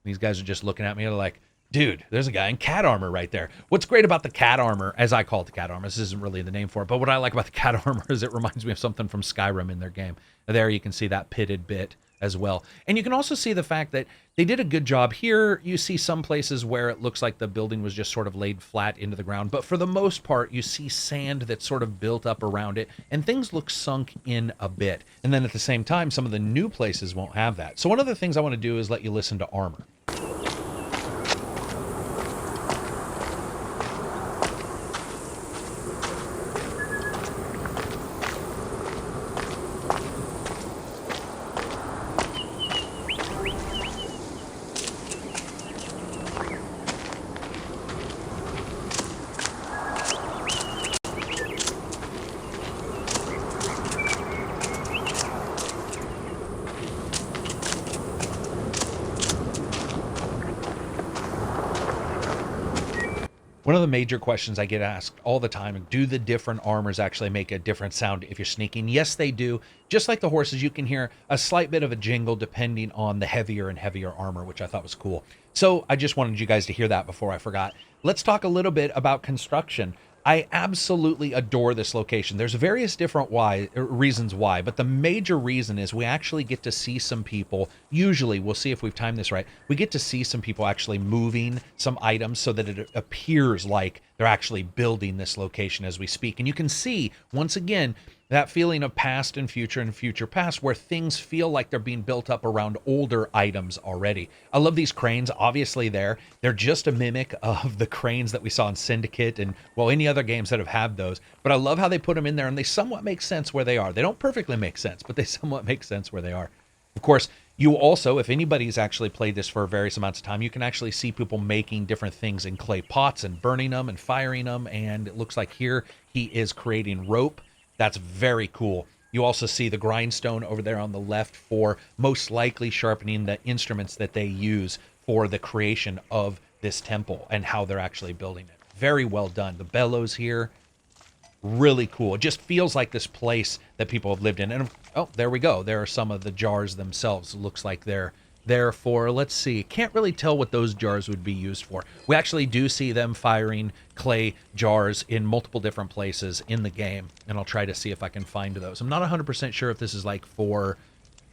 These guys are just looking at me and like, dude, there's a guy in cat armor right there. What's great about the cat armor, as I call it the cat armor, this isn't really the name for it, but what I like about the cat armor is it reminds me of something from Skyrim in their game. There you can see that pitted bit as well. And you can also see the fact that they did a good job here. You see some places where it looks like the building was just sort of laid flat into the ground, but for the most part, you see sand that's sort of built up around it, and things look sunk in a bit. And then at the same time, some of the new places won't have that. So one of the things I want to do is let you listen to armor. One of the major questions I get asked all the time, do the different armors actually make a different sound if you're sneaking? Yes, they do. Just like the horses, you can hear a slight bit of a jingle depending on the heavier and heavier armor, which I thought was cool. So I just wanted you guys to hear that before I forgot. Let's talk a little bit about construction. I absolutely adore this location. There's various different reasons why, but the major reason is we actually get to see some people. Usually, we'll see if we've timed this right. We get to see some people actually moving some items so that it appears like they're actually building this location as we speak. And you can see, once again, that feeling of past and future past, where things feel like they're being built up around older items already. I love these cranes. Obviously, they're just a mimic of the cranes that we saw in Syndicate and, well, any other games that have had those. But I love how they put them in there, and they somewhat make sense where they are. They don't perfectly make sense, but they somewhat make sense where they are. Of course, you also, if anybody's actually played this for various amounts of time, you can actually see people making different things in clay pots and burning them and firing them. And it looks like here he is creating rope. That's very cool. You also see the grindstone over there on the left for most likely sharpening the instruments that they use for the creation of this temple and how they're actually building it. Very well done. The bellows here, really cool. It just feels like this place that people have lived in. And oh, there we go. There are some of the jars themselves. It looks like they're there for, let's see, can't really tell what those jars would be used for. We actually do see them firing clay jars in multiple different places in the game, and I'll try to see if I can find those. I'm not 100% sure if this is like for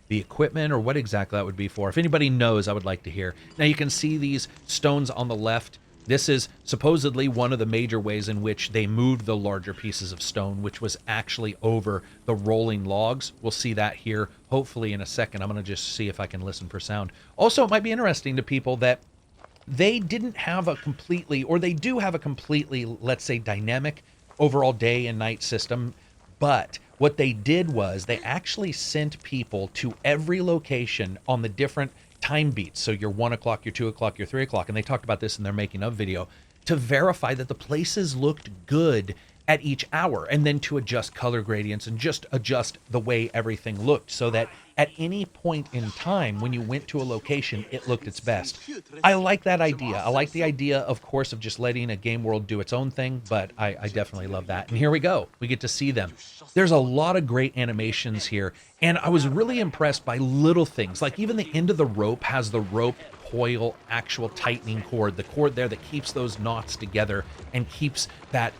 the equipment or what exactly that would be for. If anybody knows, I would like to hear. Now you can see these stones on the left. This is supposedly one of the major ways in which they moved the larger pieces of stone, which was actually over the rolling logs. We'll see that here, hopefully in a second. I'm going to just see if I can listen for sound. Also, it might be interesting to people that they didn't have a completely, or they do have a completely, let's say, dynamic overall day and night system. But what they did was they actually sent people to every location on the different time beats. So your 1 o'clock, your 2 o'clock, your 3 o'clock. And they talked about this in their making of video to verify that the places looked good at each hour, and then to adjust color gradients and just adjust the way everything looked so that at any point in time when you went to a location, it looked its best. I like that idea. I like the idea, of course, of just letting a game world do its own thing, but I definitely love that. And here we go. We get to see them. There's a lot of great animations here, and I was really impressed by little things, like even the end of the rope has the rope coil actual tightening cord, the cord there that keeps those knots together and keeps that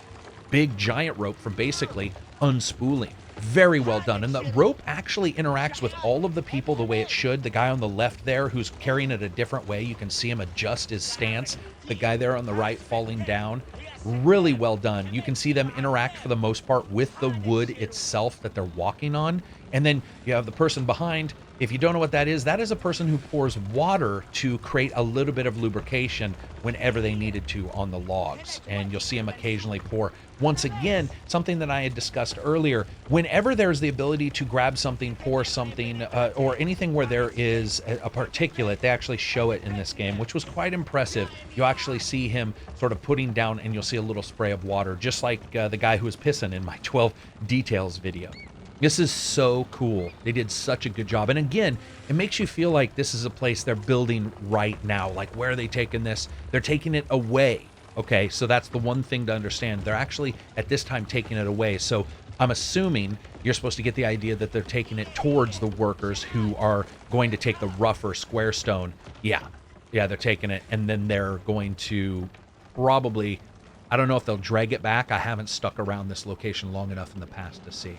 big giant rope from basically unspooling. Very well done. And the rope actually interacts with all of the people the way it should. The guy on the left there who's carrying it a different way, you can see him adjust his stance. The guy there on the right falling down. Really well done. You can see them interact for the most part with the wood itself that they're walking on. And then you have the person behind. If you don't know what that is a person who pours water to create a little bit of lubrication whenever they needed to on the logs. And you'll see them occasionally pour. Once again, something that I had discussed earlier, whenever there's the ability to grab something, pour something, or anything where there is a particulate, they actually show it in this game, which was quite impressive. You'll actually see him sort of putting down, and you'll see a little spray of water, just like the guy who was pissing in my 12 details video. This is so cool. They did such a good job. And again, it makes you feel like this is a place they're building right now. Like, where are they taking this? They're taking it away. Okay, so that's the one thing to understand. They're actually, at this time, taking it away. So I'm assuming you're supposed to get the idea that they're taking it towards the workers who are going to take the rougher square stone. Yeah, they're taking it. And then they're going to probably, I don't know if they'll drag it back. I haven't stuck around this location long enough in the past to see.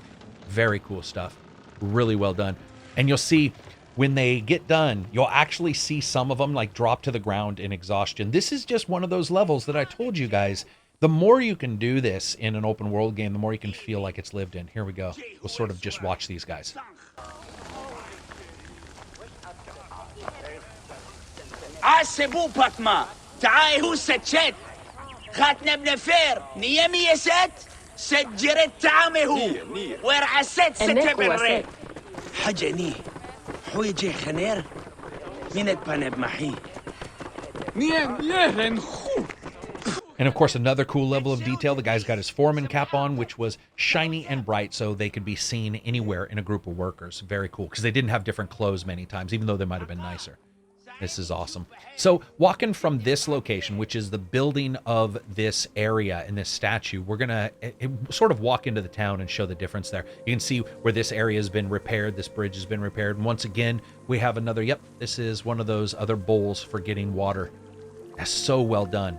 Very cool stuff. Really well done. And you'll see when they get done, you'll actually see some of them like drop to the ground in exhaustion. This is just one of those levels that I told you guys, the more you can do this in an open world game, the more you can feel like it's lived in. Here we go. We'll sort of just watch these guys. And of course, another cool level of detail, the guy's got his foreman cap on, which was shiny and bright so they could be seen anywhere in a group of workers. Very cool, because they didn't have different clothes many times, even though they might have been nicer. This is awesome. So walking from this location, which is the building of this area and this statue, we're going to sort of walk into the town and show the difference there. You can see where this area has been repaired. This bridge has been repaired. And once again, we have another, yep, this is one of those other bowls for getting water. That's so well done.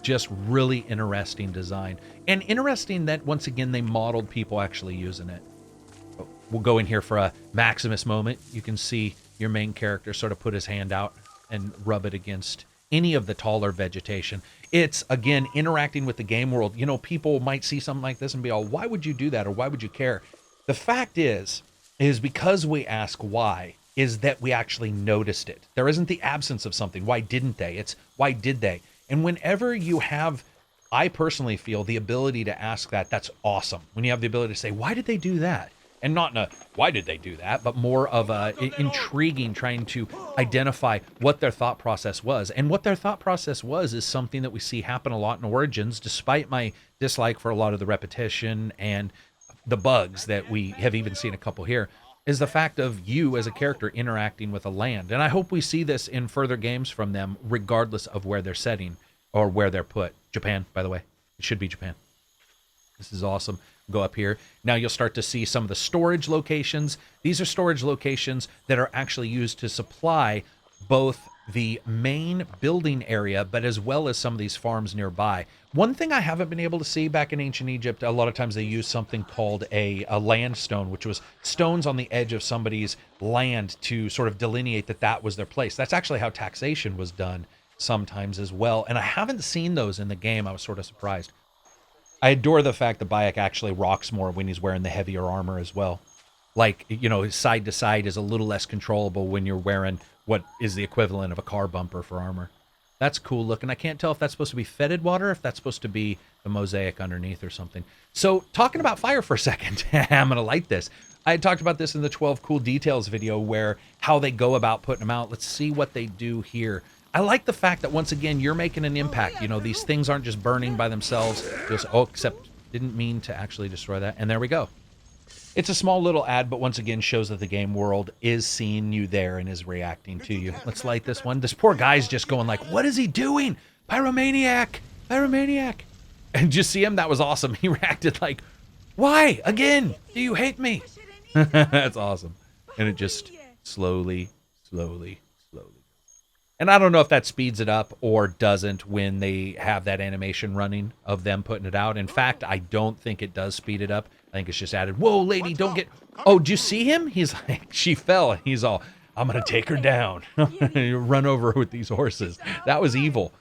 Just really interesting design. And interesting that, once again, they modeled people actually using it. We'll go in here for a Maximus moment. You can see your main character sort of put his hand out and rub it against any of the taller vegetation. It's, again, interacting with the game world. You know, people might see something like this and be all, why would you do that? Or why would you care? The fact is because we ask why, is that we actually noticed it. There isn't the absence of something. Why didn't they? It's why did they? And whenever you have, I personally feel, the ability to ask that, that's awesome. When you have the ability to say, why did they do that? And not in a, why did they do that? But more of a intriguing, trying to identify what their thought process was. And what their thought process was is something that we see happen a lot in Origins, despite my dislike for a lot of the repetition and the bugs that we have even seen a couple here, is the fact of you as a character interacting with a land. And I hope we see this in further games from them, regardless of where they're setting or where they're put. Japan, by the way. It should be Japan. This is awesome. Go up here. Now you'll start to see some of the storage locations. These are storage locations that are actually used to supply both the main building area, but as well as some of these farms nearby. One thing I haven't been able to see back in ancient Egypt, a lot of times they use something called a land stone, which was stones on the edge of somebody's land to sort of delineate that that was their place. That's actually how taxation was done sometimes as well. And I haven't seen those in the game. I was sort of surprised. I adore the fact that Bayek actually rocks more when he's wearing the heavier armor as well. Like, you know, side to side is a little less controllable when you're wearing what is the equivalent of a car bumper for armor. That's cool looking. I can't tell if that's supposed to be fetid water, if that's supposed to be the mosaic underneath or something. So, talking about fire for a second, I'm going to light this. I had talked about this in the 12 cool details video, where how they go about putting them out. Let's see what they do here. I like the fact that, once again, you're making an impact. You know, these things aren't just burning by themselves, just, oh, except Didn't mean to actually destroy that. And there we go. It's a small little ad, but once again shows that the game world is seeing you there and is reacting to you. Let's light this one. This poor guy's just going like, what is he doing? Pyromaniac! Pyromaniac! And just see him? That was awesome. He reacted like, why? Again? Do you hate me? That's awesome. And it just slowly. And I don't know if that speeds it up or doesn't when they have that animation running of them putting it out. In fact, I don't think it does speed it up. I think it's just added, whoa, lady, don't get... Oh, did you see him? He's like, she fell. And he's all, I'm going to take her down. Run over her with these horses. That was evil.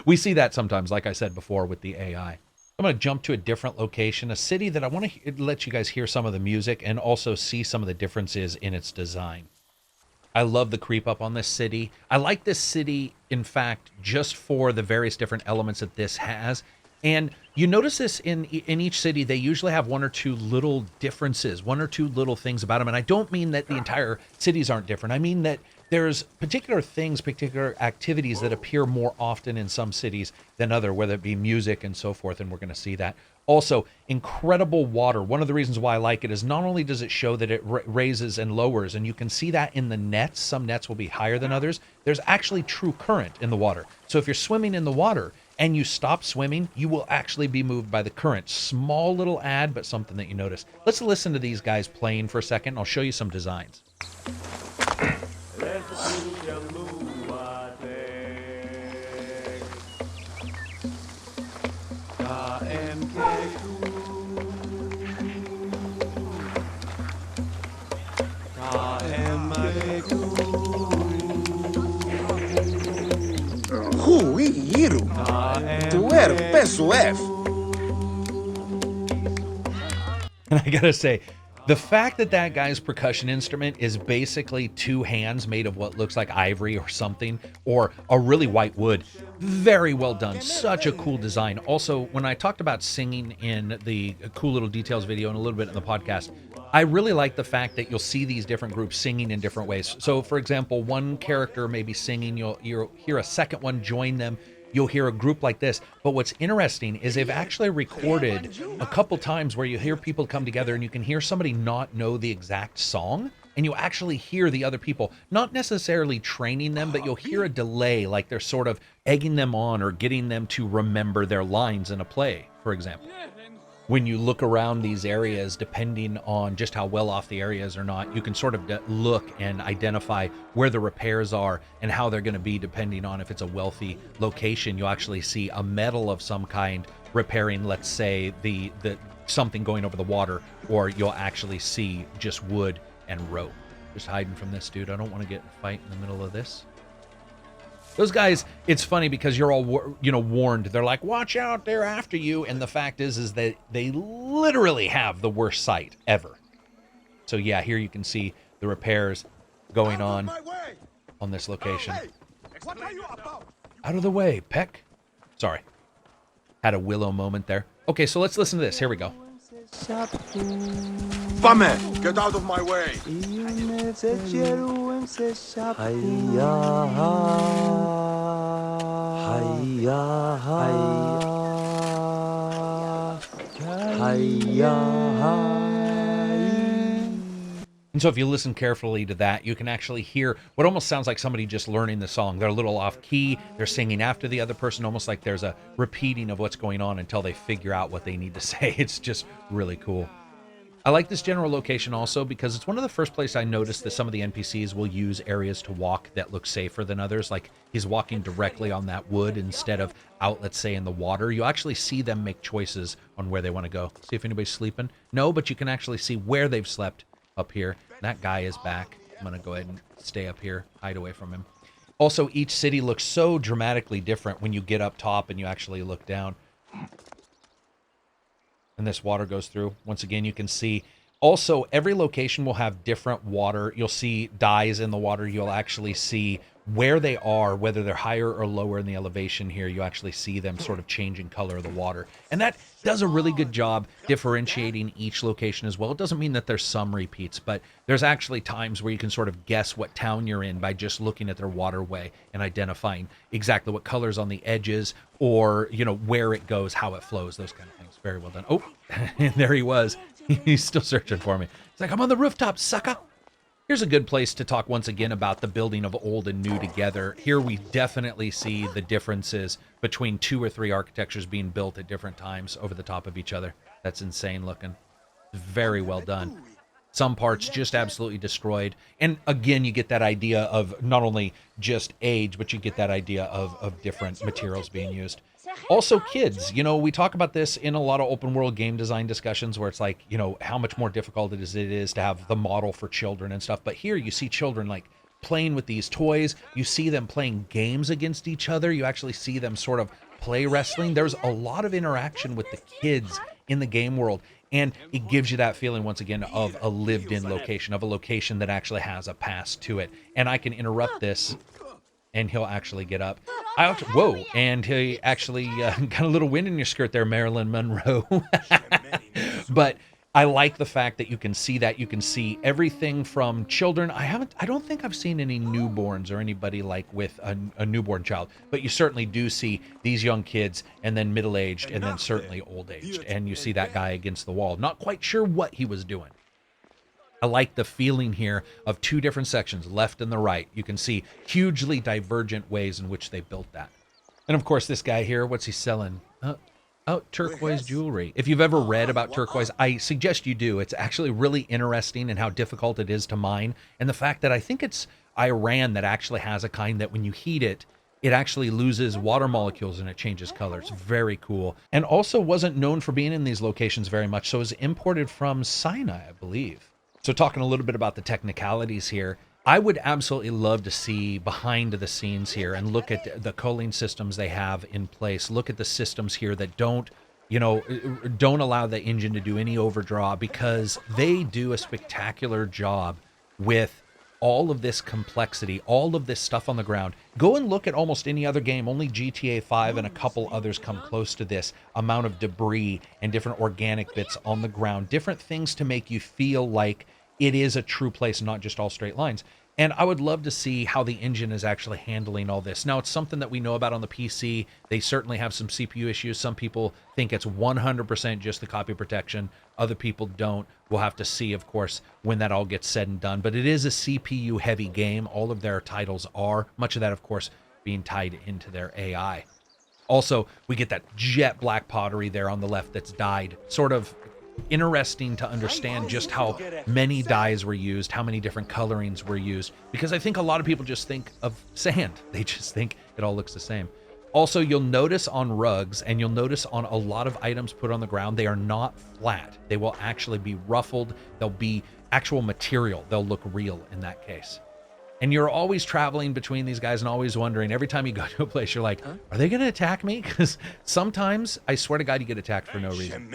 We see that sometimes, like I said before, with the AI. I'm going to jump to a different location, a city that I want to let you guys hear some of the music and also see some of the differences in its design. I love the creep up on this city. I like this city, in fact, just for the various different elements that this has. And you notice this in each city, they usually have one or two little differences, one or two little things about them. And I don't mean that the entire cities aren't different. I mean that there's particular things, particular activities that appear more often in some cities than other, whether it be music and so forth, and we're going to see that. Also, incredible water. One of the reasons why I like it is not only does it show that it raises and lowers, and you can see that in the nets. Some nets will be higher than others. There's actually true current in the water. So if you're swimming in the water and you stop swimming, you will actually be moved by the current. Small little ad, but something that you notice. Let's listen to these guys playing for a second. I'll show you some designs. Wiiu, tu peso F. And I gotta say, the fact that that guy's percussion instrument is basically two hands made of what looks like ivory or something, or a really white wood, very well done. Such a cool design. Also, when I talked about singing in the cool little details video and a little bit in the podcast, I really like the fact that you'll see these different groups singing in different ways. So, for example, one character may be singing, you'll hear a second one join them. You'll hear a group like this. But what's interesting is they've actually recorded a couple times where you hear people come together and you can hear somebody not know the exact song, and you'll actually hear the other people, not necessarily training them, but you'll hear a delay, like they're sort of egging them on or getting them to remember their lines in a play, for example. When you look around these areas, depending on just how well off the area is or not, you can sort of look and identify where the repairs are and how they're going to be depending on if it's a wealthy location. You'll actually see a metal of some kind repairing, let's say, the something going over the water, or you'll actually see just wood and rope. Just hiding from this dude. I don't want to get in a fight in the middle of this. Those guys, it's funny because you're all, warned. They're like, watch out, they're after you. And the fact is that they literally have the worst sight ever. So yeah, here you can see the repairs going on this location. What are you about? Out of the way, Peck. Sorry. Had a Willow moment there. Okay, so let's listen to this. Here we go. Fame, get out of my way. And so if you listen carefully to that, you can actually hear what almost sounds like somebody just learning the song. They're a little off key. They're singing after the other person, almost like there's a repeating of what's going on until they figure out what they need to say. It's just really cool. I like this general location also because it's one of the first places I noticed that some of the NPCs will use areas to walk that look safer than others. Like he's walking directly on that wood instead of out, let's say, in the water. You actually see them make choices on where they want to go. See if anybody's sleeping. No, but you can actually see where they've slept up here. That guy is back. I'm going to go ahead and stay up here, hide away from him. Also, each city looks so dramatically different when you get up top and you actually look down. And this water goes through. Once again, you can see. Also, every location will have different water. You'll see dyes in the water. You'll actually see where they are, whether they're higher or lower in the elevation here, you actually see them sort of changing color of the water. And that does a really good job differentiating each location as well. It doesn't mean that there's some repeats, but there's actually times where you can sort of guess what town you're in by just looking at their waterway and identifying exactly what colors on the edges, or, you know, where it goes, how it flows, those kind of things. Very well done. Oh, and there he was. He's still searching for me. He's like, I'm on the rooftop, sucker. Here's a good place to talk once again about the building of old and new together. Here we definitely see the differences between 2 or 3 architectures being built at different times over the top of each other. That's insane looking. Very well done. Some parts just absolutely destroyed. And again, you get that idea of not only just age, but you get that idea of different materials being used. Also, kids, you know, we talk about this in a lot of open world game design discussions where it's like, you know, how much more difficult it is to have the model for children and stuff. But here you see children like playing with these toys. You see them playing games against each other. You actually see them sort of play wrestling. There's a lot of interaction with the kids in the game world. And it gives you that feeling, once again, of a lived-in location, of a location that actually has a past to it. And I can interrupt this, and he'll actually get up. Whoa, and he actually got a little wind in your skirt there, Marilyn Monroe. But I like the fact that you can see that. You can see everything from children. I don't think I've seen any newborns or anybody like with a newborn child, but you certainly do see these young kids, and then middle-aged, and then certainly old-aged. And you see that guy against the wall. Not quite sure what he was doing. I like the feeling here of 2 different sections, left and the right. You can see hugely divergent ways in which they built that. And of course, this guy here, what's he selling? Oh, turquoise jewelry. If you've ever read about turquoise, I suggest you do. It's actually really interesting in how difficult it is to mine. And the fact that I think it's Iran that actually has a kind that when you heat it, it actually loses water molecules and it changes color. It's very cool. And also wasn't known for being in these locations very much. So it was imported from Sinai, I believe. So talking a little bit about the technicalities here, I would absolutely love to see behind the scenes here and look at the culling systems they have in place. Look at the systems here that don't allow the engine to do any overdraw, because they do a spectacular job with all of this complexity, all of this stuff on the ground. Go and look at almost any other game. Only GTA 5 and a couple others come close to this amount of debris and different organic bits on the ground, different things to make you feel like it is a true place, not just all straight lines. And I would love to see how the engine is actually handling all this. Now, it's something that we know about on the PC. They certainly have some CPU issues. Some people think it's 100% just the copy protection. Other people don't. We'll have to see, of course, when that all gets said and done. But it is a CPU-heavy game. All of their titles are. Much of that, of course, being tied into their AI. Also, we get that jet black pottery there on the left that's dyed. Sort of interesting to understand just how many dyes were used, how many different colorings were used, because I think a lot of people just think of sand. They just think it all looks the same. Also, you'll notice on rugs, and you'll notice on a lot of items put on the ground, they are not flat. They will actually be ruffled. They'll be actual material. They'll look real in that case. And you're always traveling between these guys and always wondering, every time you go to a place, you're like, are they going to attack me? Because sometimes, I swear to God, you get attacked for no reason.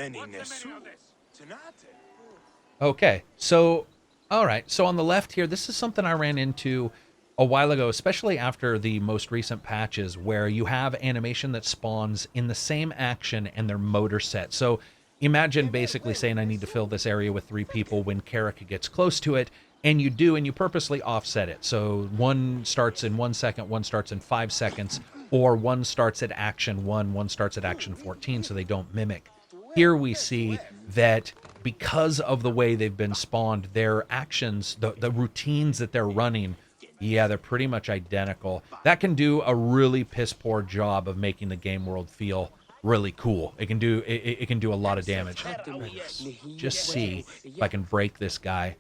Okay, so, all right. So on the left here, this is something I ran into a while ago, especially after the most recent patches, where you have animation that spawns in the same action and their motor set. So imagine basically saying I need to fill this area with 3 people when Karak gets close to it, and you do, and you purposely offset it. So one starts in 1 second, one starts in 5 seconds, or one starts at action 1, one starts at action 14, so they don't mimic. Here we see that because of the way they've been spawned, their actions, the routines that they're running, yeah, they're pretty much identical. That can do a really piss poor job of making the game world feel really cool. It can do a lot of damage. Just see if I can break this guy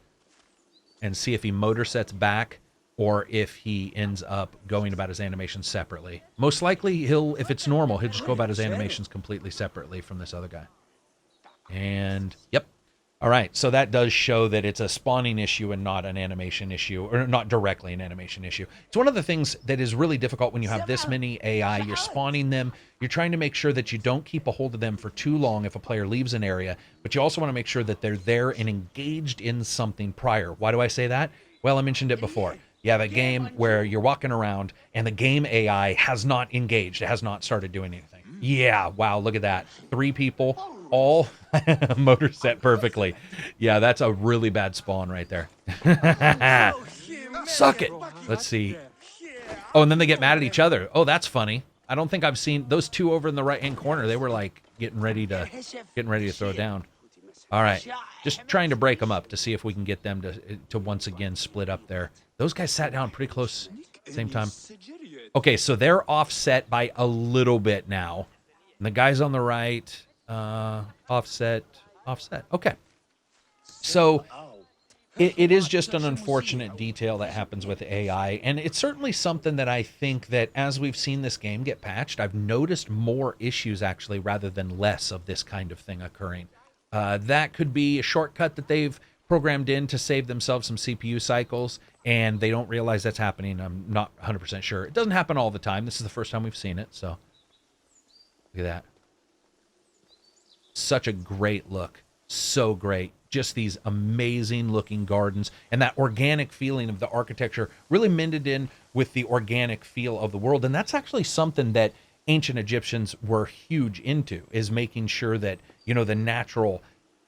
and see if he motor sets back or if he ends up going about his animations separately. Most likely if it's normal, he'll just go about his animations completely separately from this other guy. And, yep. All right, so that does show that it's a spawning issue and not an animation issue, or not directly an animation issue. It's one of the things that is really difficult when you have this many AI. You're spawning them. You're trying to make sure that you don't keep a hold of them for too long if a player leaves an area, but you also want to make sure that they're there and engaged in something prior. Why do I say that? Well, I mentioned it before. You have a game where you're walking around and the game AI has not engaged. It has not started doing anything. Yeah, wow, look at that. 3 people, all motor set perfectly. Yeah, that's a really bad spawn right there. Suck it. Let's see. Oh, and then they get mad at each other. Oh, that's funny. I don't think I've seen those 2 over in the right-hand corner. They were like getting ready to throw down. All right, just trying to break them up to see if we can get them to once again split up there. Those guys sat down pretty close same time. Okay, so they're offset by a little bit now. And the guys on the right, offset. Okay. So it is just an unfortunate detail that happens with AI, and it's certainly something that I think that as we've seen this game get patched, I've noticed more issues actually rather than less of this kind of thing occurring. That could be a shortcut that they've programmed in to save themselves some CPU cycles, and they don't realize that's happening. I'm not 100% sure. It doesn't happen all the time. This is the first time we've seen it, so look at that. Such a great look. So great. Just these amazing looking gardens and that organic feeling of the architecture really mended in with the organic feel of the world. And that's actually something that ancient Egyptians were huge into, is making sure that, you know, the natural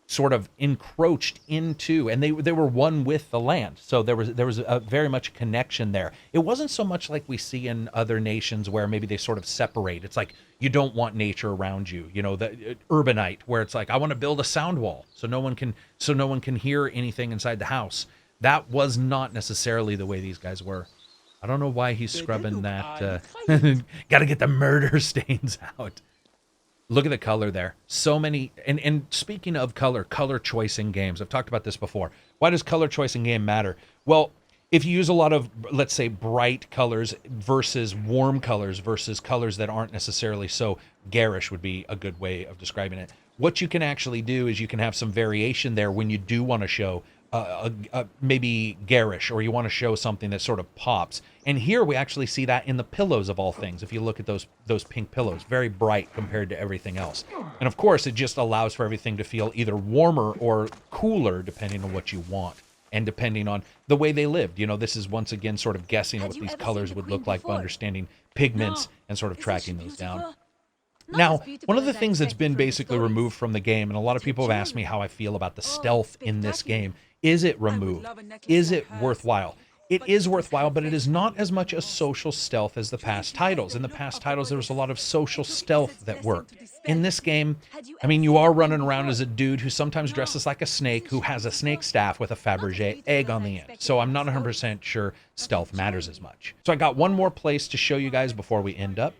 sort of encroached into, and they were one with the land. So there was a very much connection there. It wasn't so much like we see in other nations where maybe they sort of separate. It's like you don't want nature around you, you know, the urbanite, where it's like I want to build a sound wall so no one can hear anything inside the house. That was not necessarily the way these guys were. I don't know why he's scrubbing that. Got to get the murder stains out. Look at the color there. So many, and speaking of color choice in games, I've talked about this before. Why does color choice in game matter? Well, if you use a lot of, let's say, bright colors versus warm colors versus colors that aren't necessarily so garish would be a good way of describing it. What you can actually do is you can have some variation there when you do want to show maybe garish, or you want to show something that sort of pops. And here we actually see that in the pillows of all things. If you look at those pink pillows, very bright compared to everything else. And of course, it just allows for everything to feel either warmer or cooler depending on what you want and depending on the way they lived. You know, this is once again sort of guessing what these colors would look like by understanding pigments and sort of tracking those down. Now, one of the things that's been basically removed from the game, and a lot of people have asked me how I feel about the stealth in this game. Is it removed? Is it worthwhile? It is worthwhile, but it is not as much a social stealth as the past titles. In the past titles, there was a lot of social stealth that worked. In this game, I mean, you are running around as a dude who sometimes dresses like a snake, who has a snake staff with a Fabergé egg on the end. So I'm not 100% sure stealth matters as much. So I got one more place to show you guys before we end up.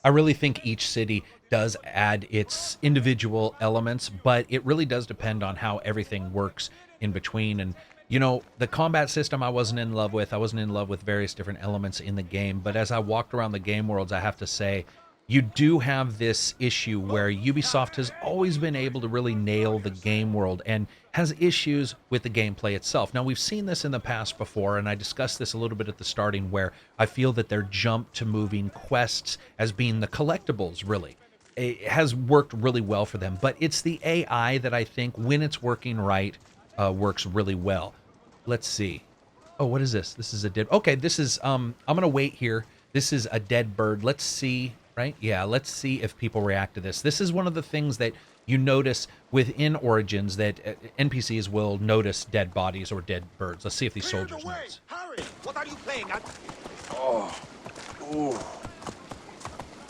I really think each city does add its individual elements, but it really does depend on how everything works in between. And, you know, the combat system I wasn't in love with. I wasn't in love with various different elements in the game. But as I walked around the game worlds, I have to say, you do have this issue where Ubisoft has always been able to really nail the game world and has issues with the gameplay itself. Now, we've seen this in the past before, and I discussed this a little bit at the starting, where I feel that their jump to moving quests as being the collectibles, really, it has worked really well for them. But it's the AI that I think, when it's working right, works really well. Let's see. Oh, what is this? This is a dead... Okay, this is... I'm going to wait here. This is a dead bird. Let's see... Right? Yeah, let's see if people react to this. This is one of the things that you notice within Origins, that NPCs will notice dead bodies or dead birds. Let's see if these soldiers notice. Hurry! What are you playing at? Oh. Ooh.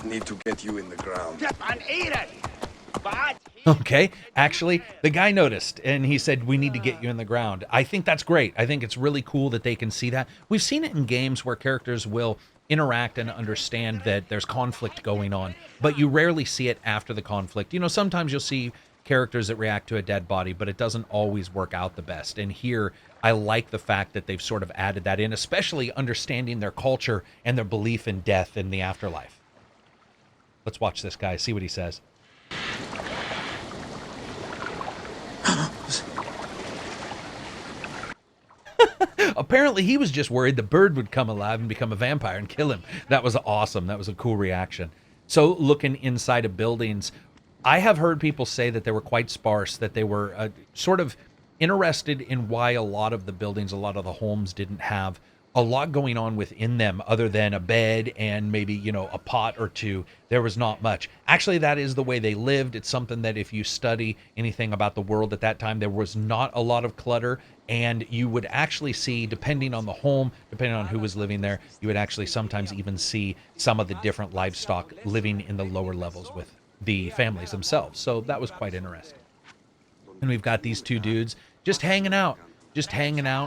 Need to get you in the ground. Okay, actually, the guy noticed, and he said, we need to get you in the ground. I think that's great. I think it's really cool that they can see that. We've seen it in games where characters will interact and understand that there's conflict going on, but you rarely see it after the conflict. You know, sometimes you'll see characters that react to a dead body, but it doesn't always work out the best. And here, I like the fact that they've sort of added that in, especially understanding their culture and their belief in death and the afterlife. Let's watch this guy, see what he says. Apparently, he was just worried the bird would come alive and become a vampire and kill him. That was awesome. That was a cool reaction. So, looking inside of buildings, I have heard people say that they were quite sparse, that they were sort of interested in why a lot of the buildings, a lot of the homes didn't have a lot going on within them other than a bed and maybe, you know, a pot or two. There was not much. Actually, that is the way they lived. It's something that if you study anything about the world at that time, there was not a lot of clutter. And you would actually see, depending on the home, depending on who was living there, you would actually sometimes even see some of the different livestock living in the lower levels with the families themselves. So that was quite interesting. And we've got these two dudes just hanging out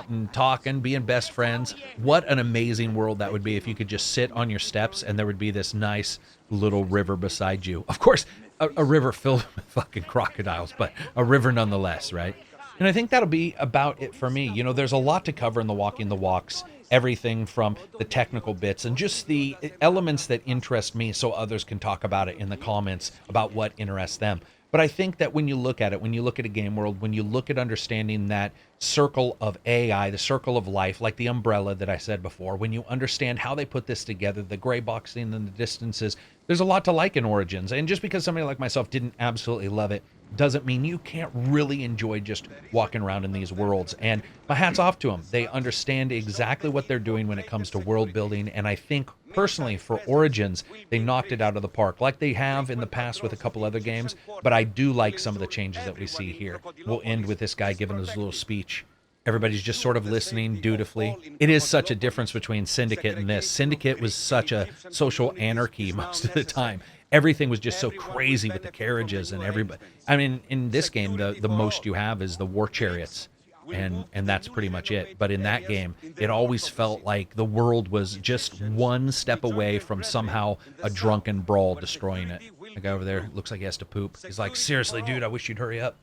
and talking, being best friends. What an amazing world that would be if you could just sit on your steps and there would be this nice little river beside you. Of course, a river filled with fucking crocodiles, but a river nonetheless, right? And I think that'll be about it for me. You know, there's a lot to cover in the Walking the Walks, everything from the technical bits and just the elements that interest me so others can talk about it in the comments about what interests them. But I think that when you look at it, when you look at a game world, when you look at understanding that circle of AI, the circle of life, like the umbrella that I said before, when you understand how they put this together, the gray boxing and the distances, there's a lot to like in Origins. And just because somebody like myself didn't absolutely love it, doesn't mean you can't really enjoy just walking around in these worlds. And my hat's off to them. They understand exactly what they're doing when it comes to world building. And I think personally for Origins, they knocked it out of the park like they have in the past with a couple other games. But I do like some of the changes that we see here. We'll end with this guy giving his little speech. Everybody's just sort of listening dutifully. It is such a difference between Syndicate and this. Syndicate was such a social anarchy most of the time. Everything was just so crazy with the carriages and everybody. I mean, in this game, the most you have is the war chariots, and that's pretty much it. But in that game, it always felt like the world was just one step away from somehow a drunken brawl destroying it. The guy over there looks like he has to poop. He's like, seriously, dude, I wish you'd hurry up.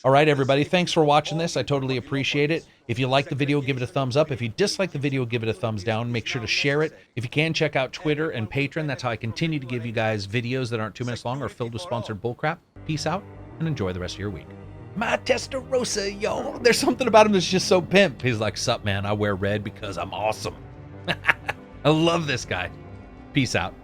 All right, everybody, thanks for watching this. I totally appreciate it. If you like the video, give it a thumbs up. If you dislike the video, give it a thumbs down. Make sure to share it. If you can, check out Twitter and Patreon. That's how I continue to give you guys videos that aren't 2 minutes long or filled with sponsored bullcrap. Peace out, and enjoy the rest of your week. My Testarossa, yo. There's something about him that's just so pimp. He's like, sup, man, I wear red because I'm awesome. I love this guy. Peace out.